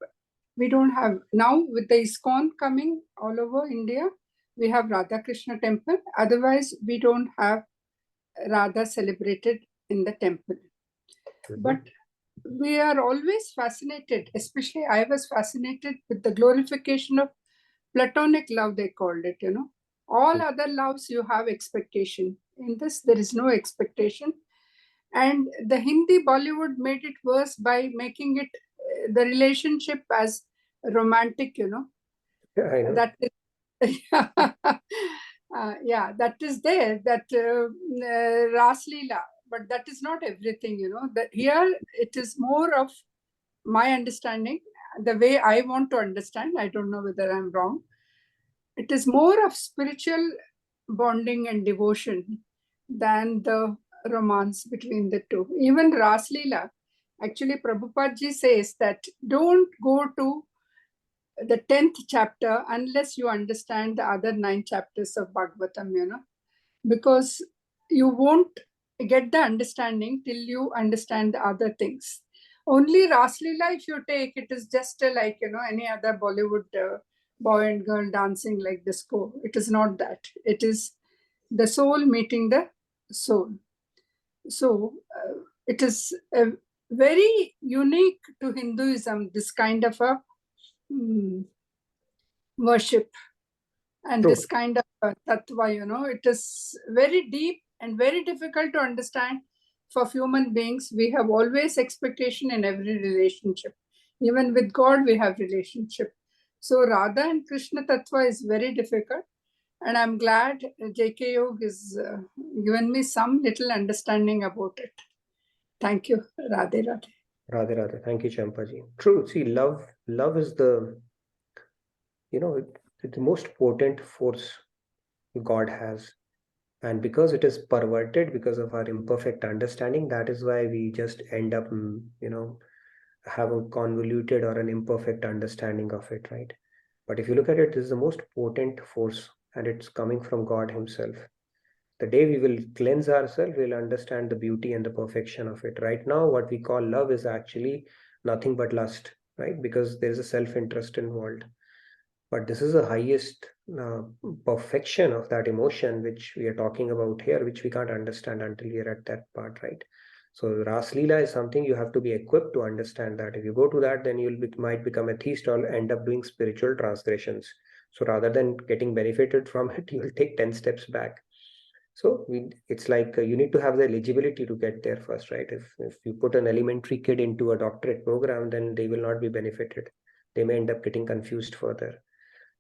We don't have, now with the ISKCON coming all over India, we have Radha Krishna temple. Otherwise, we don't have Radha celebrated in the temple. But we are always fascinated, especially I was fascinated with the glorification of platonic love, they called it, All other loves you have expectation. In this, there is no expectation. And the Hindi Bollywood made it worse by making it the relationship as romantic, Yeah, I know. That is, that is there, that Ras Leela, but that is not everything, That here it is more of my understanding, the way I want to understand. I don't know whether I'm wrong. It is more of spiritual bonding and devotion than the romance between the two. Even Ras Leela, actually Prabhupada ji says that don't go to the 10th chapter unless you understand the other 9 chapters of Bhagavatam, because you won't get the understanding till you understand the other things. Only Ras Leela, if you take, it is just like, any other Bollywood boy and girl dancing like disco. It is not that. It is the soul meeting the soul. So it is very unique to Hinduism, this kind of a worship and this kind of tattva, it is very deep and very difficult to understand for human beings. We have always expectation in every relationship. Even with God, we have relationship. So Radha and Krishna tattva is very difficult. And I'm glad JK Yog has given me some little understanding about it. Thank you, Radhe Radhe. Radhe Radhe. Thank you, Champaji. True. See, love is the, it's the most potent force God has. And because it is perverted, because of our imperfect understanding, that is why we just end up, have a convoluted or an imperfect understanding of it, right? But if you look at it, this is the most potent force, and it's coming from God himself. The day we will cleanse ourselves, we'll understand the beauty and the perfection of it. Right now, what we call love is actually nothing but lust, right? Because there's a self-interest involved. But this is the highest perfection of that emotion, which we are talking about here, which we can't understand until we are at that part, right? So Ras Leela is something you have to be equipped to understand that. If you go to that, then you might become a theist or end up doing spiritual transgressions. So rather than getting benefited from it, you will take 10 steps back. So it's like you need to have the eligibility to get there first, right? If you put an elementary kid into a doctorate program, then they will not be benefited. They may end up getting confused further.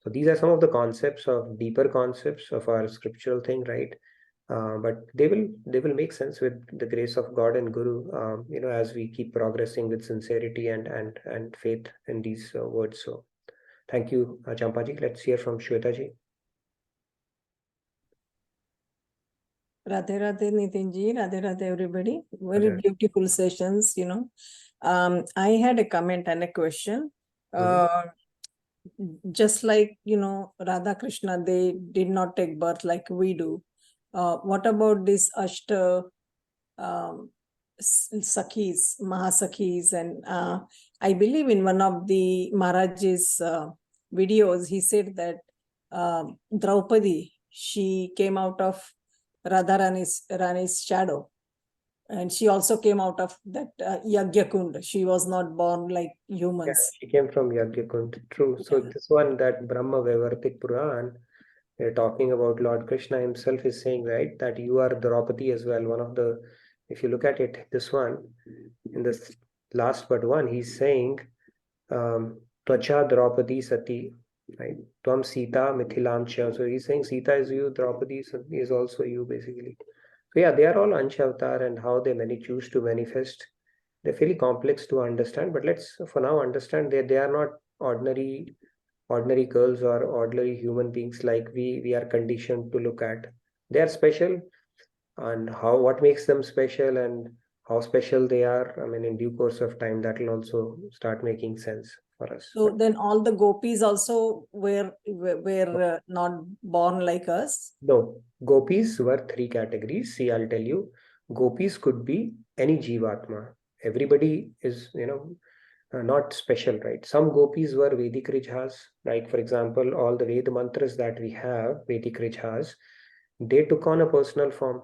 So these are some of the concepts of deeper concepts of our scriptural thing, right? But they will make sense with the grace of God and Guru, as we keep progressing with sincerity and faith in these words. So thank you, Champaji. Let's hear from Shwetaji. Radhe Radhe Nitinji, Radhe Radhe everybody. Very beautiful sessions, I had a comment and a question. Just like, Radha Krishna, they did not take birth like we do. What about this Ashta Sakhis, Mahasakhis? And I believe in one of the Maharaj's videos, he said that Draupadi, she came out of Radha Rani's shadow. And she also came out of that Yagyakund. She was not born like Yeah, humans. she came from Yagyakund. True. So this one, that Brahma Vaivartik Puran, they're talking about Lord Krishna himself is saying, right, that you are Draupadi as well. One of the, if you look at it, this one, in this last but one, he's saying, Tvacha Draupadi Sati, right? Tvam Sita Mithilam Cha. So he's saying Sita is you, Draupadi is also you, basically. So yeah, they are all Ansha Avatar, and how they choose to manifest. They're fairly complex to understand, but let's for now understand that they are not ordinary girls or ordinary human beings like we are conditioned to look at. They are special, and what makes them special and how special they are, I mean, in due course of time, that will also start making sense for us. So then all the gopis also were not born like us. No, gopis were three categories. See, I'll tell you, gopis could be any jivatma. Everybody is, not special, right? Some gopis were Vedic Rijhas, like for example, all the Veda mantras that we have, Vedic Rijhas, they took on a personal form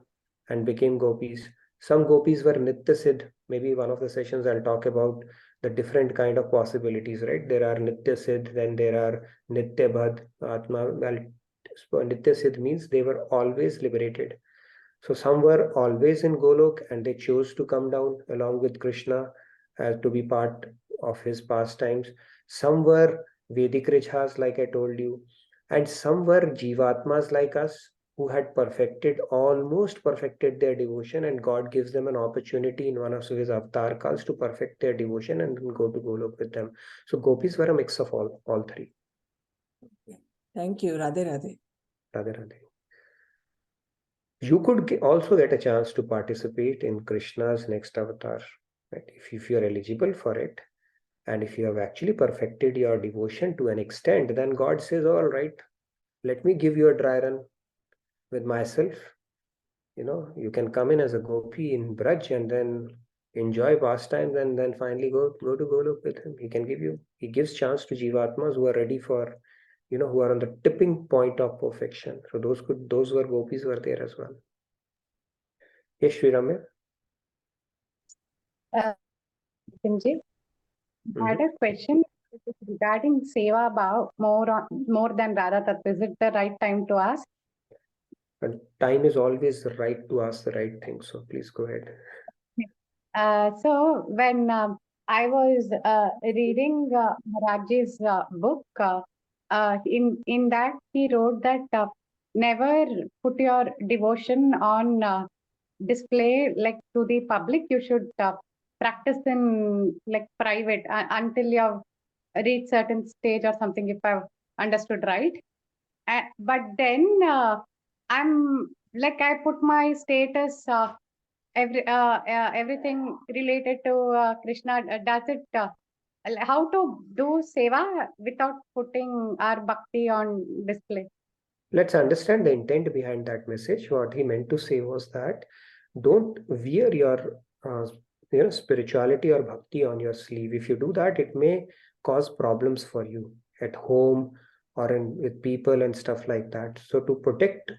and became gopis. Some gopis were Nitya Siddh. Maybe one of the sessions I'll talk about the different kind of possibilities, right? There are Nitya Siddh, then there are Nitya Bhad, Atma. Well, Nitya Siddh means they were always liberated. So some were always in Golok and they chose to come down along with Krishna to be part of his pastimes. Some were Vedic Rijhas, like I told you, and some were Jivatmas like us who had almost perfected their devotion, and God gives them an opportunity in one of his avatar calls to perfect their devotion and then go to Golok with them. So gopis were a mix of all three. Thank you. Radhe Radhe. Radhe Radhe. You could also get a chance to participate in Krishna's next avatar, right? If you're eligible for it, and if you have actually perfected your devotion to an extent, then God says, all right, let me give you a dry run with myself. You can come in as a gopi in Braj and then enjoy pastimes and then finally go to Golok with him. He gives chance to Jivatmas who are ready for, who are on the tipping point of perfection. So those were gopis were there as well. Yes, Shriramya. Sanjeev, I had a question regarding Seva Bhav more than Radha Tattva. Is it the right time to ask? And time is always right to ask the right thing. So please go ahead. So when I was reading Maharaj's book, in that he wrote that never put your devotion on display like to the public. You should practice in like private until you have reached certain stage or something, if I've understood right. But then I'm like I put my status everything related to Krishna. Does it how to do seva without putting our bhakti on display? Let's understand the intent behind that message. What he meant to say was that don't wear your spirituality or bhakti on your sleeve. If you do that, it may cause problems for you at home or with people and stuff like that. So to protect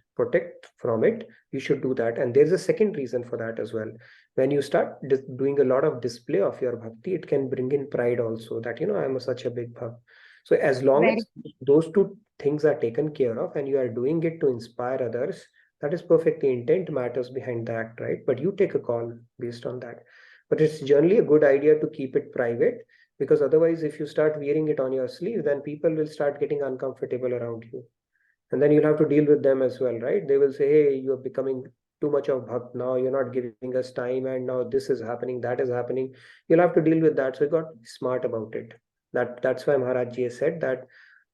from it, you should do that. And there's a second reason for that as well. When you start doing a lot of display of your bhakti, it can bring in pride also that, I'm such a big bhakt. So as long as those two things are taken care of and you are doing it to inspire others, that is perfectly. Intent matters behind the act, right? But you take a call based on that. But it's generally a good idea to keep it private, because otherwise if you start wearing it on your sleeve, then people will start getting uncomfortable around you. And then you'll have to deal with them as well, right? They will say, hey, you're becoming too much of bhakt now, you're not giving us time, and now this is happening, that is happening. You'll have to deal with that. So you got to be smart about it. That's why Maharaj Ji has said that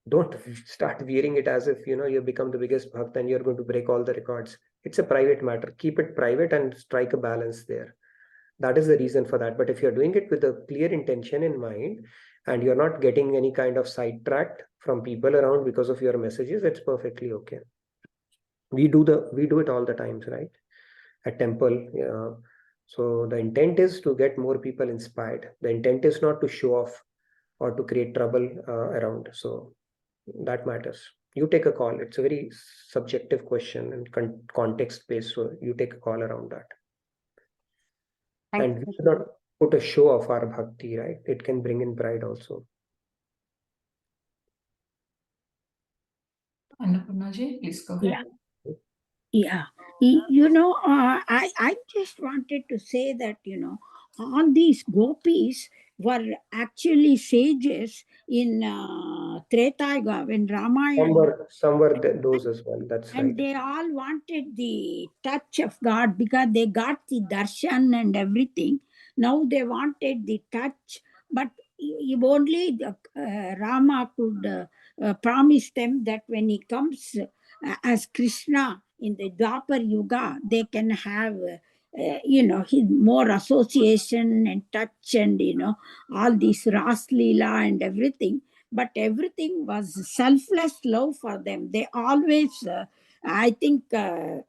don't start wearing it as if you become the biggest bhakt and you're going to break all the records. It's a private matter. Keep it private and strike a balance there. That is the reason for that. But if you're doing it with a clear intention in mind and you're not getting any kind of sidetracked from people around because of your messages, it's perfectly okay. We do it all the times, right? At temple. So the intent is to get more people inspired. The intent is not to show off or to create trouble around. So that matters. You take a call. It's a very subjective question and context based. So you take a call around that. And we should not put a show of our bhakti, right? It can bring in pride also. Annapurna ji, please go ahead. Yeah, I just wanted to say that, all these gopis were actually sages in Treta Yuga when Ramayana. Some were those as well. That's And right. they all wanted the touch of God because they got the darshan and everything. Now they wanted the touch, but if only Rama could promise them that when he comes as Krishna in the Dwapar Yuga, they can have, more association and touch and, all this Ras Leela and everything. But everything was selfless love for them. They always, I think, they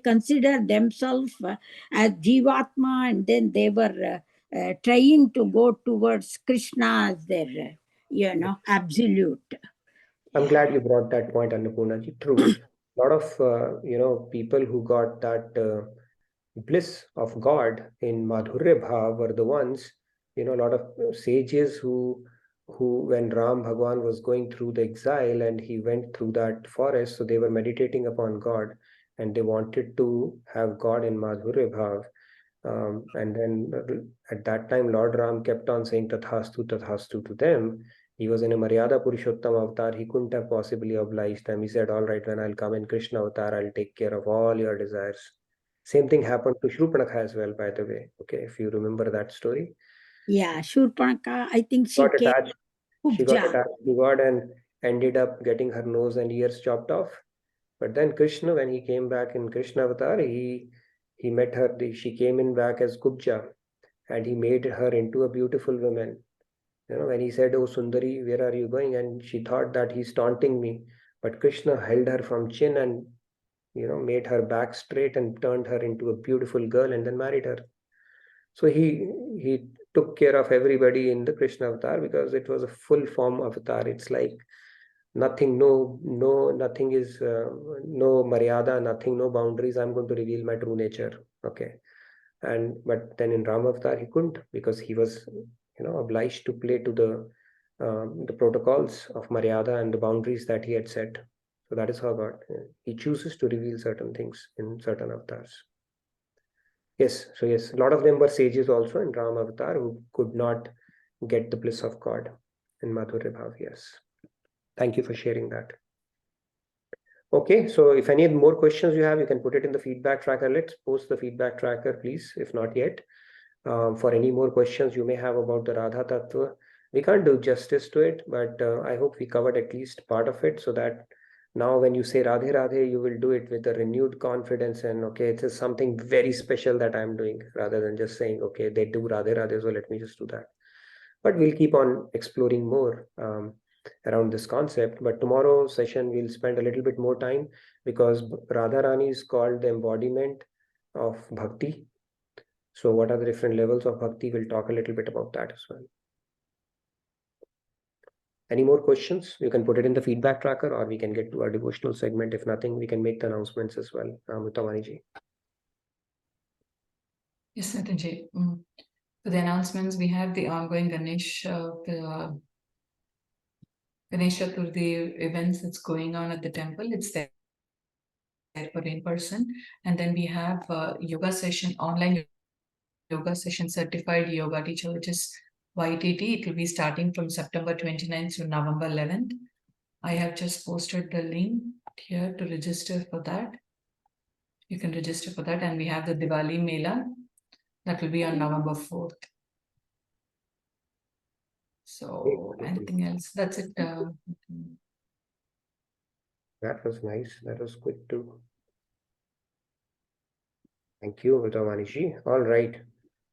consider themselves as Jivatma, and then they were trying to go towards Krishna as their, absolute. I'm glad you brought that point, Annapurna ji. True. A lot of people who got that bliss of God in Madhurya Bhav were the ones, a lot of sages who when Ram Bhagwan was going through the exile and he went through that forest, so they were meditating upon God and they wanted to have God in Madhurya Bhav. And then at that time, Lord Ram kept on saying Tathastu to them. He was in a Maryada Purushottam avatar. He couldn't have possibly obliged them. He said, all right, when I'll come in Krishna avatar, I'll take care of all your desires. Same thing happened to Shurpanakha as well, by the way. Okay, if you remember that story. Yeah, Shurpanakha, I think she got came attached. She got attached to God and ended up getting her nose and ears chopped off. But then Krishna, when he came back in Krishna avatar, he met her. She came in back as Kubja, and he made her into a beautiful woman. When he said, "Oh Sundari, where are you going?" and she thought that he's taunting me, but Krishna held her from chin and made her back straight and turned her into a beautiful girl and then married her. So he took care of everybody in the Krishna avatar because it was a full form avatar. It's like nothing, nothing is, no Maryada, nothing, no boundaries. I'm going to reveal my true nature. Okay. But then in Ram avatar, he couldn't because he was, obliged to play to the protocols of Maryada and the boundaries that he had set. So that is how God, he chooses to reveal certain things in certain avatars. Yes, so yes, a lot of them were sages also in Ram avatar who could not get the bliss of God in Madhurya Bhav. Yes. Thank you for sharing that. Okay, so if any more questions you have, you can put it in the feedback tracker. Let's post the feedback tracker, please, if not yet. For any more questions you may have about the Radha Tattva. We can't do justice to it, but I hope we covered at least part of it so that now when you say Radhe Radhe, you will do it with a renewed confidence and okay, it is something very special that I'm doing rather than just saying, okay, they do Radhe Radhe, so let me just do that. But we'll keep on exploring more around this concept. But tomorrow's session, we'll spend a little bit more time because Radharani is called the embodiment of Bhakti. So what are the different levels of Bhakti? We'll talk a little bit about that as well. Any more questions? You can put it in the feedback tracker or we can get to our devotional segment. If nothing, we can make the announcements as well. Uttamani ji. Yes, Nitinji. For the announcements, we have the ongoing Ganesh Chaturthi events that's going on at the temple. It's there for in person. And then we have yoga session, online yoga session certified yoga teacher, which is YTT. It will be starting from September 29th to November 11th. I have just posted the link here to register for that. You can register for that. And we have the Diwali Mela that will be on November 4th. So anything else? That's it. That was nice. That was quick too. Thank you, Uttamani ji. All right.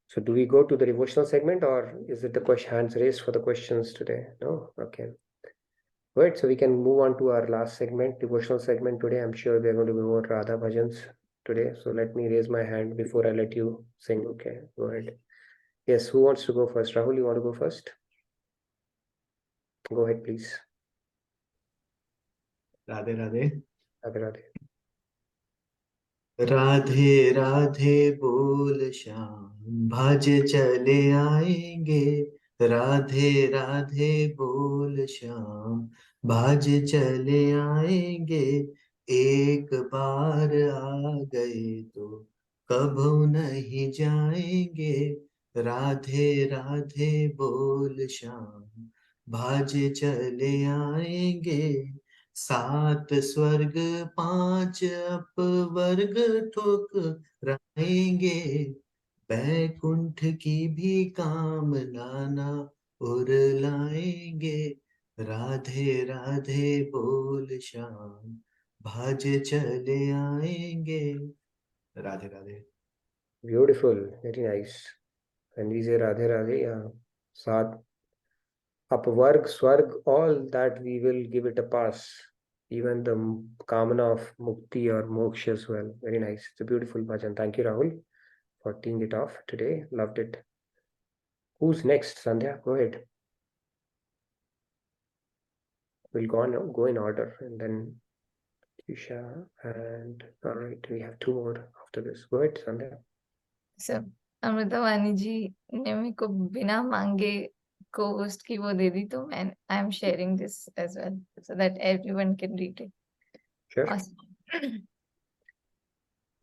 So do we go to the devotional segment or is it the hands raised for the questions today? No? Okay. Right. So we can move on to our last segment, devotional segment today. I'm sure there are going to be more Radha bhajans today. So let me raise my hand before I let you sing. Okay. Go ahead. Yes. Who wants to go first? Rahul, you want to go first? Go ahead, please. Radhe Radhe. Radhe Radhe. Radhe Radhe बोल श्याम भज चले आएंगे। राधे राधे बोल श्याम भज चले आएंगे। एक बार आ गए तो कभू नहीं जाएंगे। राधे राधे बोल श्याम भज चले आएंगे। सात स्वर्ग पांच अपवर्ग ठुकराएंगे। बैकुंठ की भी कामना ना उरलाएंगे। राधे राधे बोल श्याम भज चले आएंगे। Radhe Radhe. Beautiful, very nice. When we say Radhe Radhe, Sat Apvarg, Swarg, all that we will give it a pass. Even the Kamana of Mukti or Moksha as well. Very nice. It's a beautiful bhajan. Thank you, Rahul, for teeing it off today. Loved it. Who's next? Sandhya, go ahead. We'll go in order and then Tisha and all right, we have two more after this. Go ahead, Sandhya. सब अमृतवाणी जी ने मेरे को बिना मांगे को host की वो दे दी, तो मैं I am sharing this as well so that everyone can read it. Sure.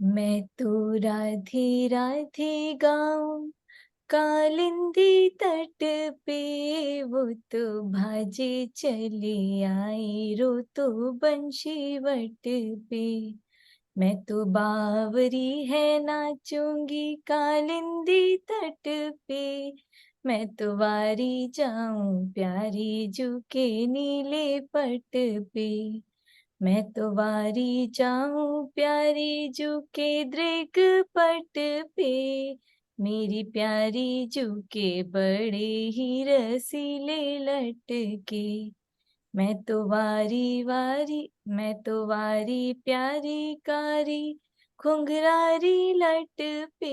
मैं तो राधे राधे गाऊं कालिंदी तट पे, वो तो भाजे चले आई रो तो बंशी वट पे। मैं तो बावरी है नाचूंगी कालिंदी तट पे, मैं तो वारी जाऊं प्यारी झुके नीले पट पे। मैं तो वारी जाऊं प्यारी झुके दृग पट पे, मेरी प्यारी झुके बड़े ही रसीले लटके। मैं तो वारी प्यारी कारी खुंघरारी लट पे,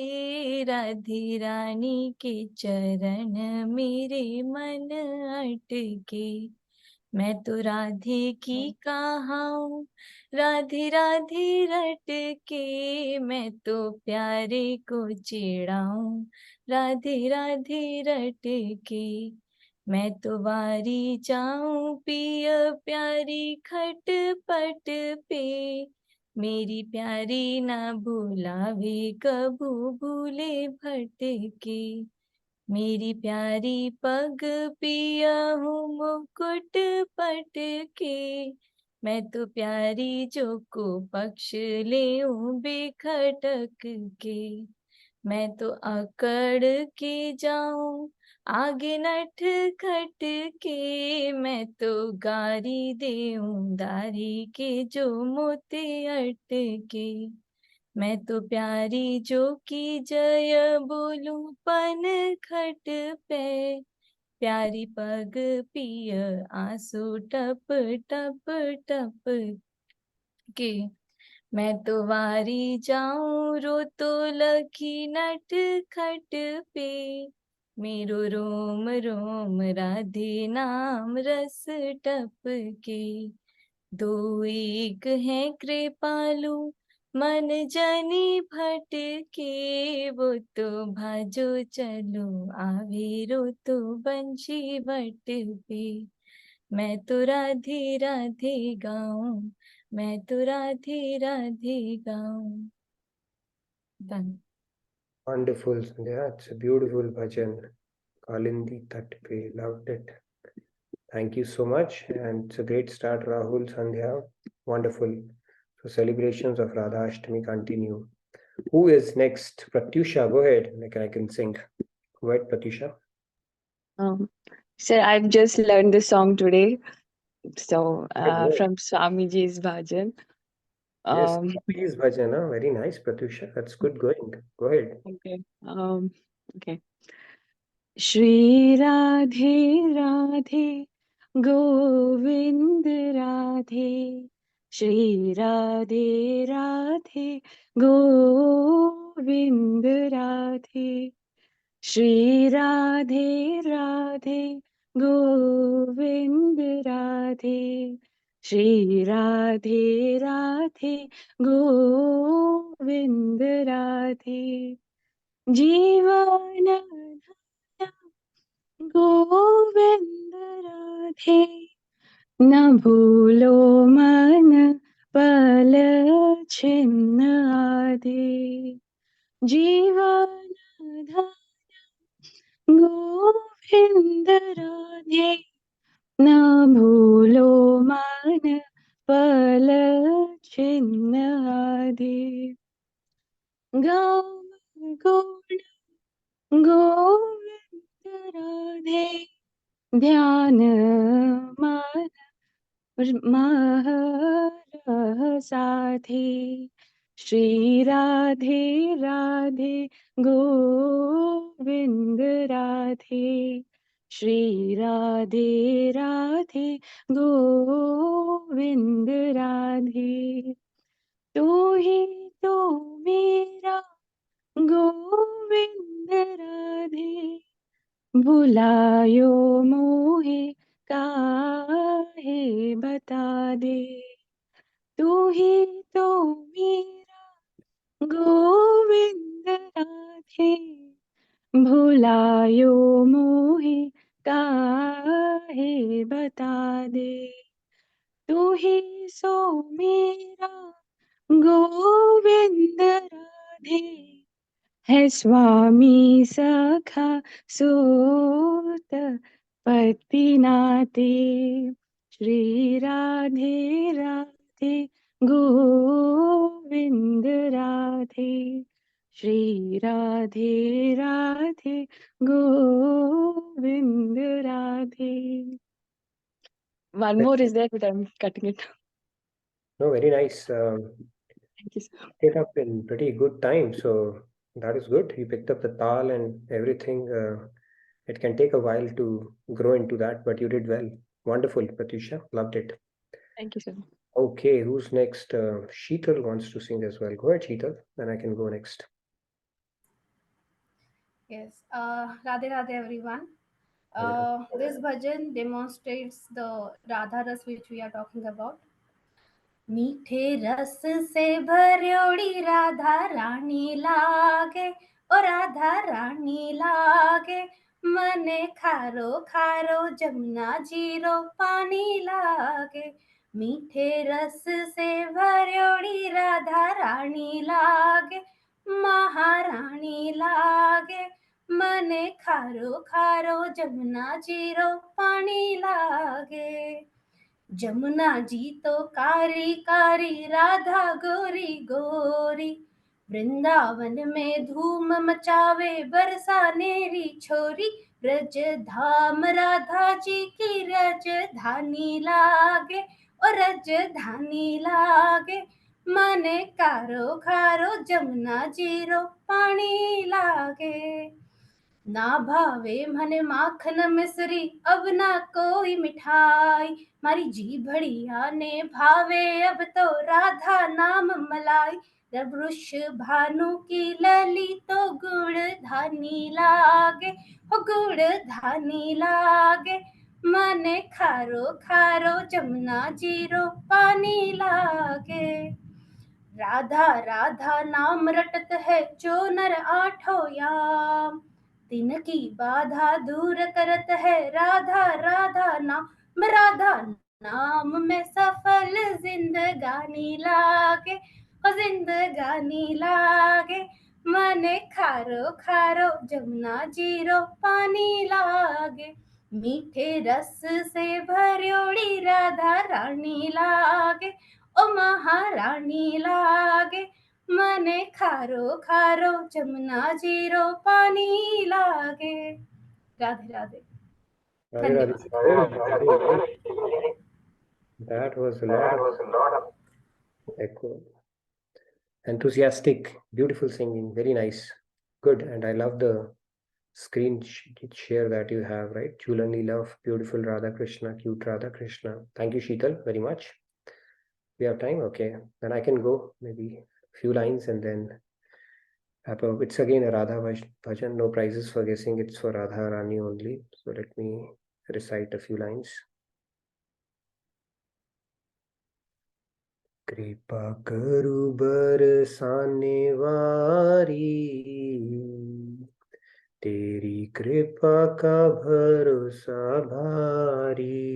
राधे रानी के चरण मेरे मन अटके। मैं तो राधे की कहाऊं राधे राधे रट के, मैं तो प्यारे को चिढ़ाऊं राधे राधे रट के। मैं तो वारी जाऊं पिय प्यारी खटपट पे, मेरी प्यारी ना भुलावे कभू भूले भटके। मेरी प्यारी पग पिया हूँ मुकुट पट के, मैं तो प्यारी जो को पक्ष ले बेखटक के। मैं तो अकड़ के जाऊं आगे नठ खट के, मैं तो गारी देऊं दारी के जो मोते अटके। मैं तो प्यारी जो की जय बोलूं पन खट पे, प्यारी पग पिय आंसू टप टप टप के। मैं तो वारी जाऊं रो तो लखी नट खट पे, मेरो रोम रोम राधे नाम रस टप के। दो एक है कृपालु मन जनी भटके, वो तो भाजो चलो आवेरो तो बंशी वट पे। मैं तो राधे राधे गाऊं, मैं तो Radhe Radhe गाऊं। Done. Wonderful, Sandhya. It's a beautiful bhajan. Kalindi Tat Pe. Loved it. Thank you so much. And it's a great start, Rahul, Sandhya. Wonderful. So celebrations of Radha Ashtami continue. Who is next? Pratyusha, go ahead. I can sing. Go ahead, Pratyusha. Sir, I've just learned this song today. So Good. from Swamiji's bhajan. Yes, please, bhajan. Very nice, Pratyusha. That's good going. Go ahead. Okay. Okay. Shri Radhe Radhe Govind Radhe, Shri Radhe Radhe Govind Radhe, Shri Radhe Radhe Govind Radhe, Shri Radhe Radhe Govind Radhe जीवन गोविंद राधे न भूलो मन पल छिन्न आधे जीवन धन गोविंद राधे न भूलो मन पल छिन्न आधे गाम गुण गोविंद राधे ध्यान मन मह साधे श्री राधे राधे गोविंद राधे श्री राधे राधे गोविंद राधे तू ही तो मेरा गोविंद राधे भुलायो मोहे काहे बता दे तू ही तो मेरा गोविंद राधे भुलायो मोहे काहे बता दे तू ही सो मेरा गोविंद राधे है स्वामी सखा सूत पति नाते Shri Radhe Radhe Govind Radhe Shri Radhe Radhe Govind Radhe One more is there, but I'm cutting it. No, very nice. Thank you, sir. It up in pretty good time, so that is good. You picked up the tal and everything. It can take a while to grow into that, but you did well. Wonderful, Pratyusha. Loved it. Thank you, sir. Okay, who's next? Sheetal wants to sing as well. Go ahead, Sheetal. Then I can go next. Yes, Radhe Radhe everyone. This bhajan demonstrates the Radha Ras which we are talking about. मीठे रस से भर्योड़ी राधा रानी लागे ओ राधा रानी लागे मने खारो खारो Jamuna zero पानी लागे मीठे रस से भर्योड़ी राधा रानी लागे महारानी लागे मने खारो खारो जमुना जीरो पानी लागे जमुना जी तो कारी कारी राधा गोरी गोरी वृंदावन में धूम मचावे बरसा नेरी छोरी ब्रज धाम राधा जी की राजधानी लागे और राजधानी लागे मने कारो खारो जमुना जीरो पानी लागे ना भावे मने माखन मिसरी अब ना कोई मिठाई मारी जी भड़िया ने भावे अब तो राधा नाम मलाई रब वृष भानु की लली तो गुड़ धानी लागे हो गुड़ धानी लागे मने खारो खारो जमुना जीरो पानी लागे राधा राधा नाम रटत है जो नर आठों याम तिनकी बाधा दूर करत है राधा राधा नाम राधा नाम में सफल जिंदगानी लागे और जिंदगानी लागे मने खारो खारो जमुना जीरो पानी लागे मीठे रस से भर्योड़ी राधा रानी लागे ओ महारानी लागे मने खारो खारो जमुना जीरो पानी लागे Radhe Radhe Radhe Radhe. That was a lot of echo. Enthusiastic, beautiful singing, very nice. Good, and I love the screen share that you have, right? Chulani love, beautiful Radha Krishna, cute Radha Krishna. Thank you, Sheetal, very much. We have time? Okay, then I can go maybe a few lines and then it's again a Radha bhajan, no prizes for guessing, it's for Radha Rani only. So let me recite a few lines. कृपा करु बरसाने वारी, तेरी कृपा का भरोसा भारी।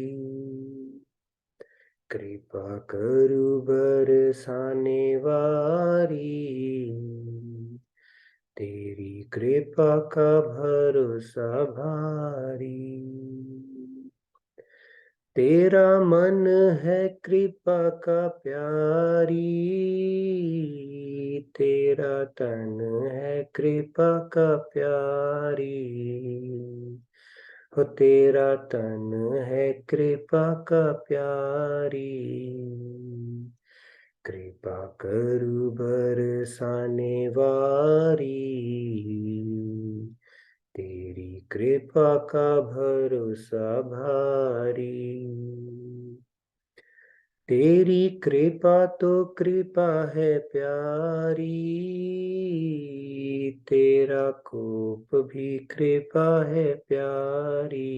कृपा करु बरसाने वारी, तेरी कृपा का भरोसा भारी। तेरा मन है कृपा का प्यारी, तेरा तन है कृपा का प्यारी। हो तेरा तन है कृपा का प्यारी। कृपा करु बरसाने वारी, तेरी कृपा का भरोसा भारी। तेरी कृपा तो कृपा है प्यारी, तेरा कोप भी कृपा है प्यारी।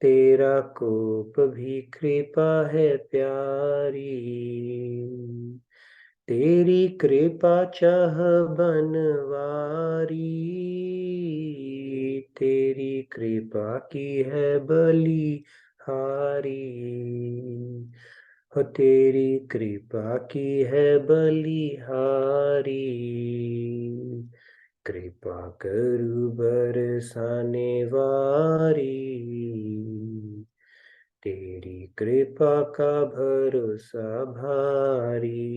तेरा कोप भी कृपा है प्यारी। तेरी कृपा चाह बनवारी, तेरी कृपा की है बलि हारी। हो तेरी कृपा की है बलिहारी। कृपा करु बरसाने वारी, तेरी कृपा का भरोसा भारी।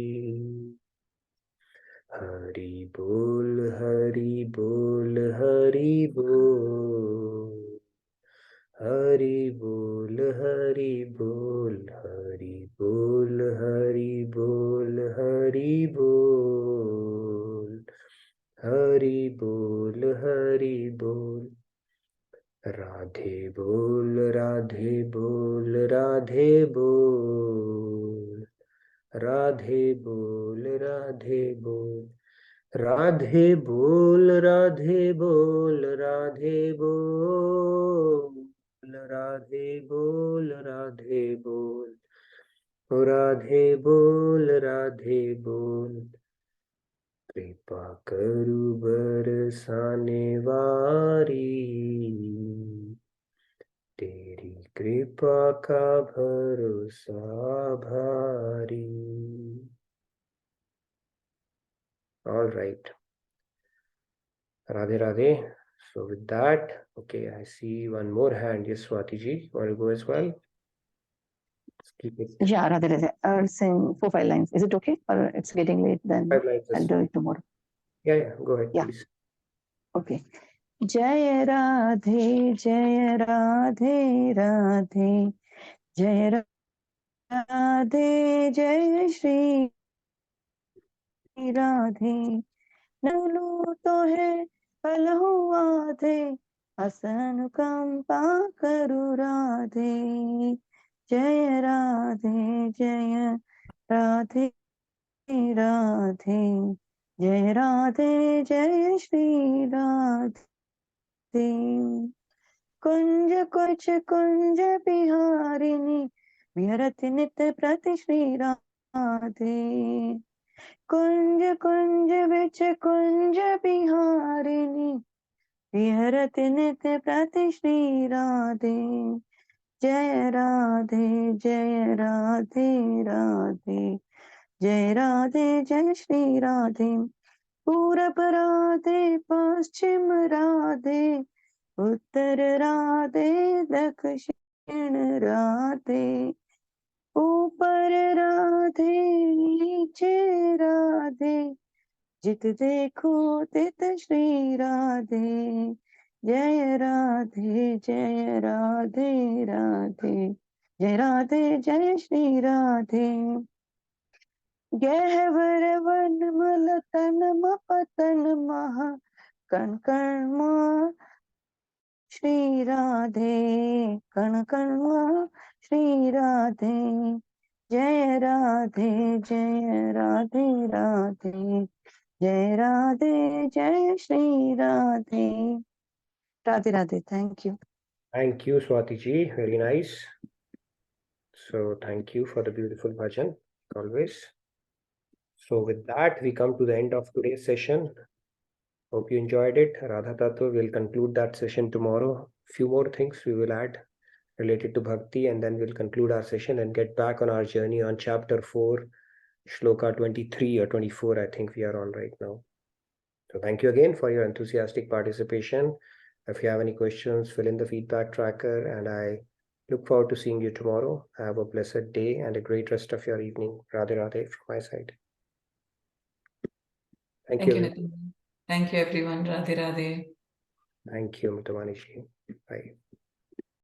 हरि बोल हरि बोल हरि बोल। हरि बोल हरि बोल हरि बोल हरि बोल हरि बोल। हरि बोल हरि बोल। राधे बोल राधे बोल राधे बोल। राधे बोल राधे बोल। राधे बोल राधे बोल राधे बोल। राधे बोल राधे बोल। ओ राधे बोल राधे बोल। कृपा करु बरसाने वारी, तेरी कृपा का भरोसा भारी। All right. Radhe Radhe. So with that, okay, I see one more hand. Yes, Swati ji, want to go as well? Let's keep it. Yeah, Radhe Radhe. I'll sing 4-5 lines. Is it okay? Or it's getting late then? 5 lines. I'll do it tomorrow. Yeah, go ahead, Yeah. please. Okay. Jai Radhe, Jai Radhe, Radhe. Jai Radhe, Jai Shri Radhe. Nalu तो है पल हुआ थे, हसन कंपा करु राधे। जय राधे जय राधे राधे। जय राधे जय श्री राधे। कुंज कुछ कुंज बिहारिणी, विहरति नित प्रति श्री राधे। कुंज कुंज बिच कुंज बिहारिणी, विहरति नित प्रति श्री राधे। जय राधे जय राधे राधे। जय राधे जय श्री राधे। पूरब राधे पश्चिम राधे, उत्तर राधे दक्षिण राधे। ऊपर राधे नीचे राधे, जित देखो तित श्री राधे। जय राधे जय राधे राधे। जय राधे जय श्री राधे। गहवर वन मल तन मपतन महा, कण कण मा श्री राधे। कण कण मा श्री राधे। जय राधे जय राधे राधे। जय राधे जय Shri Radhe. Radhe Radhe. Thank you. Thank you, Swati ji. Very nice. So thank you for the beautiful bhajan, always. So with that, we come to the end of today's session. Hope you enjoyed it. Radha Tattva will conclude that session tomorrow. Few more things we will add related to bhakti, and then we'll conclude our session and get back on our journey on chapter 4, shloka 23 or 24, I think we are on right now. So thank you again for your enthusiastic participation. If you have any questions, fill in the feedback tracker, and I look forward to seeing you tomorrow. Have a blessed day and a great rest of your evening. Radhe Radhe from my side. Thank you. Nitin. Thank you, everyone. Radhe Radhe. Thank you, Mitamani ji. Bye.